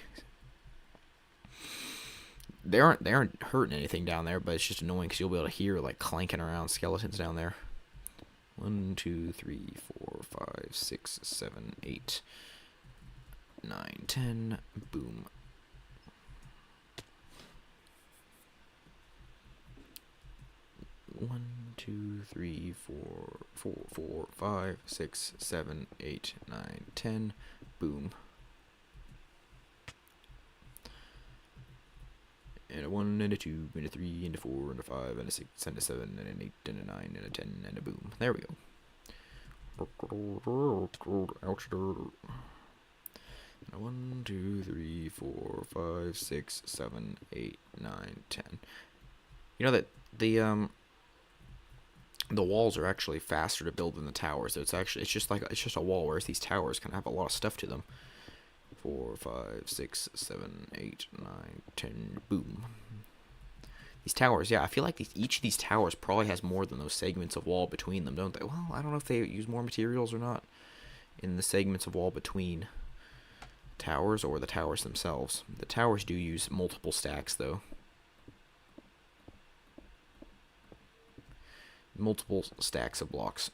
They aren't hurting anything down there, but it's just annoying because you'll be able to hear like clanking around skeletons down there. 1, 2, 3, 4, 5, 6, 7, 8, 9, 10. Boom. 1, 2, 3, 4, 5, 6, 7, 8, 9, 10. Boom. And a 1, and a 2, and a 3, and a 4, and a 5, and a 6, and a 7, and an 8, and a 9, and a 10, and a boom. There we go. Ouch. 1, 2, 3, 4, 5, 6, 7, 8, 9, 10. You know that the walls are actually faster to build than the towers. So it's just a wall, whereas these towers kind of have a lot of stuff to them. 4, 5, 6, 7, 8, 9, 10. Boom. These towers, yeah, I feel like each of these towers probably has more than those segments of wall between them, don't they? Well, I don't know if they use more materials or not in the segments of wall between towers or the towers themselves. The towers do use multiple stacks, though. Multiple stacks of blocks.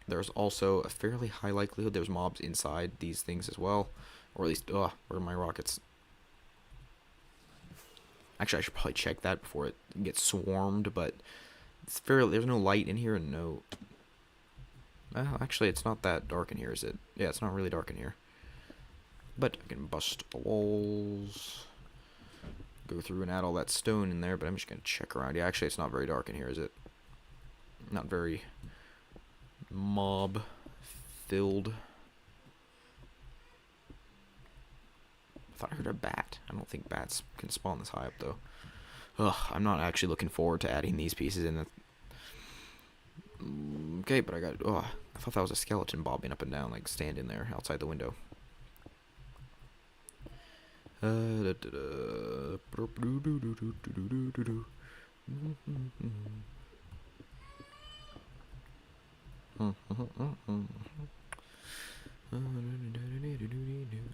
There's also a fairly high likelihood there's mobs inside these things as well. Or at least, where are my rockets? Actually, I should probably check that before it gets swarmed, but it's fairly, there's no light in here and no... Well, actually, it's not that dark in here, is it? Yeah, it's not really dark in here. But I can bust the walls, go through and add all that stone in there, but I'm just going to check around. Yeah, actually, it's not very dark in here, is it? Not very mob-filled. I thought I heard a bat. I don't think bats can spawn this high up, though. Ugh, I'm not actually looking forward to adding these pieces in. Okay, but I got... Oh, I thought that was a skeleton bobbing up and down, like standing there outside the window.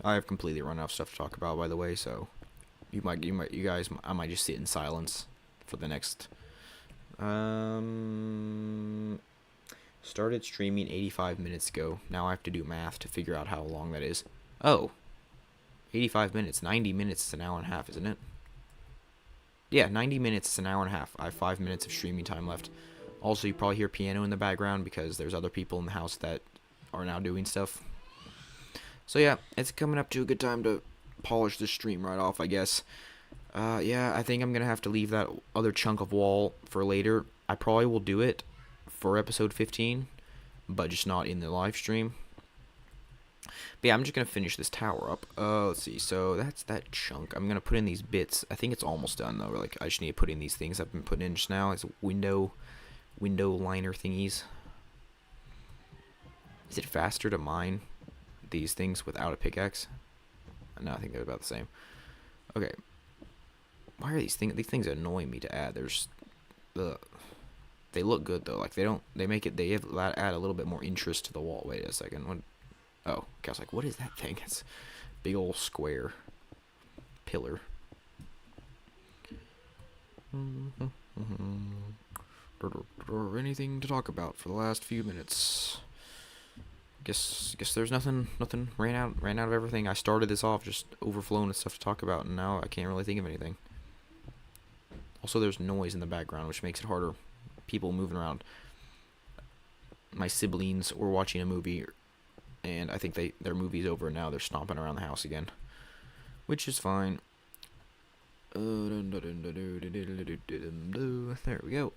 I have completely run out of stuff to talk about, by the way, so you guys, I might just sit in silence for the next. Started streaming 85 minutes ago. Now I have to do math to figure out how long that is. Oh, 85 minutes. 90 minutes is an hour and a half, isn't it? Yeah, 90 minutes is an hour and a half. I have 5 minutes of streaming time left. Also, you probably hear piano in the background because there's other people in the house that are now doing stuff. So yeah, it's coming up to a good time to polish this stream right off, I guess. Yeah, I think I'm going to have to leave that other chunk of wall for later. I probably will do it for episode 15, but just not in the live stream. But yeah, I'm just going to finish this tower up. Let's see, so that's that chunk. I'm going to put in these bits. I think it's almost done, though. Like, I just need to put in these things I've been putting in just now. It's window liner thingies. Is it faster to mine these things without a pickaxe? No, I think they're about the same. Okay. Why are these things? These things annoy me to add. They look good though. Like they add a little bit more interest to the wall. Wait a second. Oh, okay, I was like, what is that thing? It's a big old square pillar. Anything to talk about for the last few minutes? Guess there's nothing ran out of everything. I started this off just overflowing with stuff to talk about, and now I can't really think of anything. Also, there's noise in the background, which makes it harder. People moving around. My siblings were watching a movie, and I think their movie's over now. They're stomping around the house again, which is fine. There we go.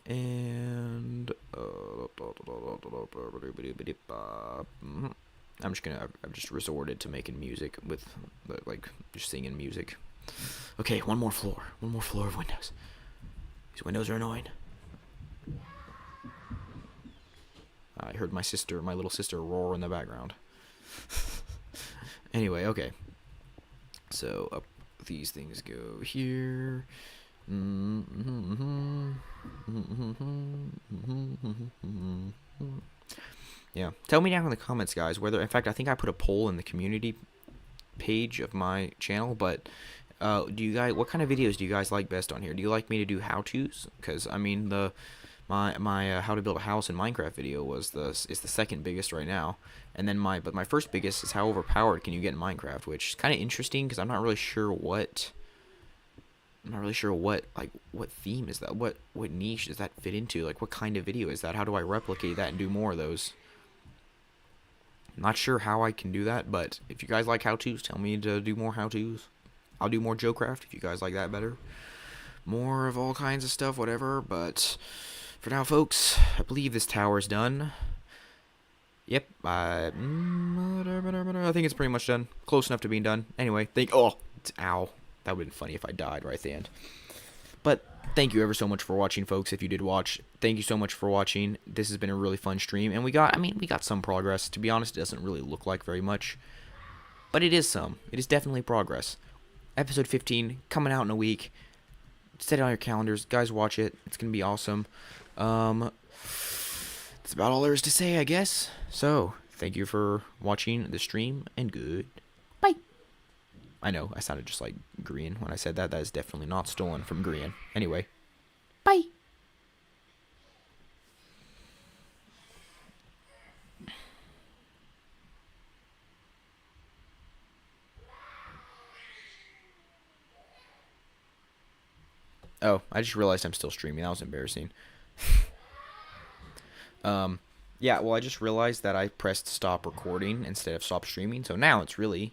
And I've just resorted to making music with like just singing music. Okay, one more floor of windows. These windows are annoying. I heard my little sister roar in the background. Anyway, okay. So up these things go here. Yeah, tell me down in the comments, guys, whether, in fact, I think I put a poll in the community page of my channel, but what kind of videos do you guys like best on here? Do you like me to do how-tos? Because I mean, my how to build a house in Minecraft video is the second biggest right now, and then my first biggest is how overpowered can you get in Minecraft, which is kind of interesting because I'm not really sure what what theme is that, what niche does that fit into, like what kind of video is that, how do I replicate that and do more of those? Not sure how I can do that, but if you guys like how-tos, tell me to do more how-tos. I'll do more Jocraft if you guys like that better. More of all kinds of stuff, whatever, but for now, folks, I believe this tower's done. Yep, I think it's pretty much done. Close enough to being done. Anyway, ow. That would have been funny if I died right at the end. But thank you ever so much for watching, folks. If you did watch, thank you so much for watching. This has been a really fun stream, and we got some progress. To be honest, it doesn't really look like very much, but it is some. It is definitely progress. Episode 15 coming out in a week. Set it on your calendars, guys. Watch it. It's gonna be awesome. That's about all there is to say, I guess. So thank you for watching the stream, and good. Bye. I know I sounded just like Grian when I said that. That is definitely not stolen from Grian. Anyway, bye. Oh, I just realized I'm still streaming. That was embarrassing. Yeah, well, I just realized that I pressed stop recording instead of stop streaming, so now it's really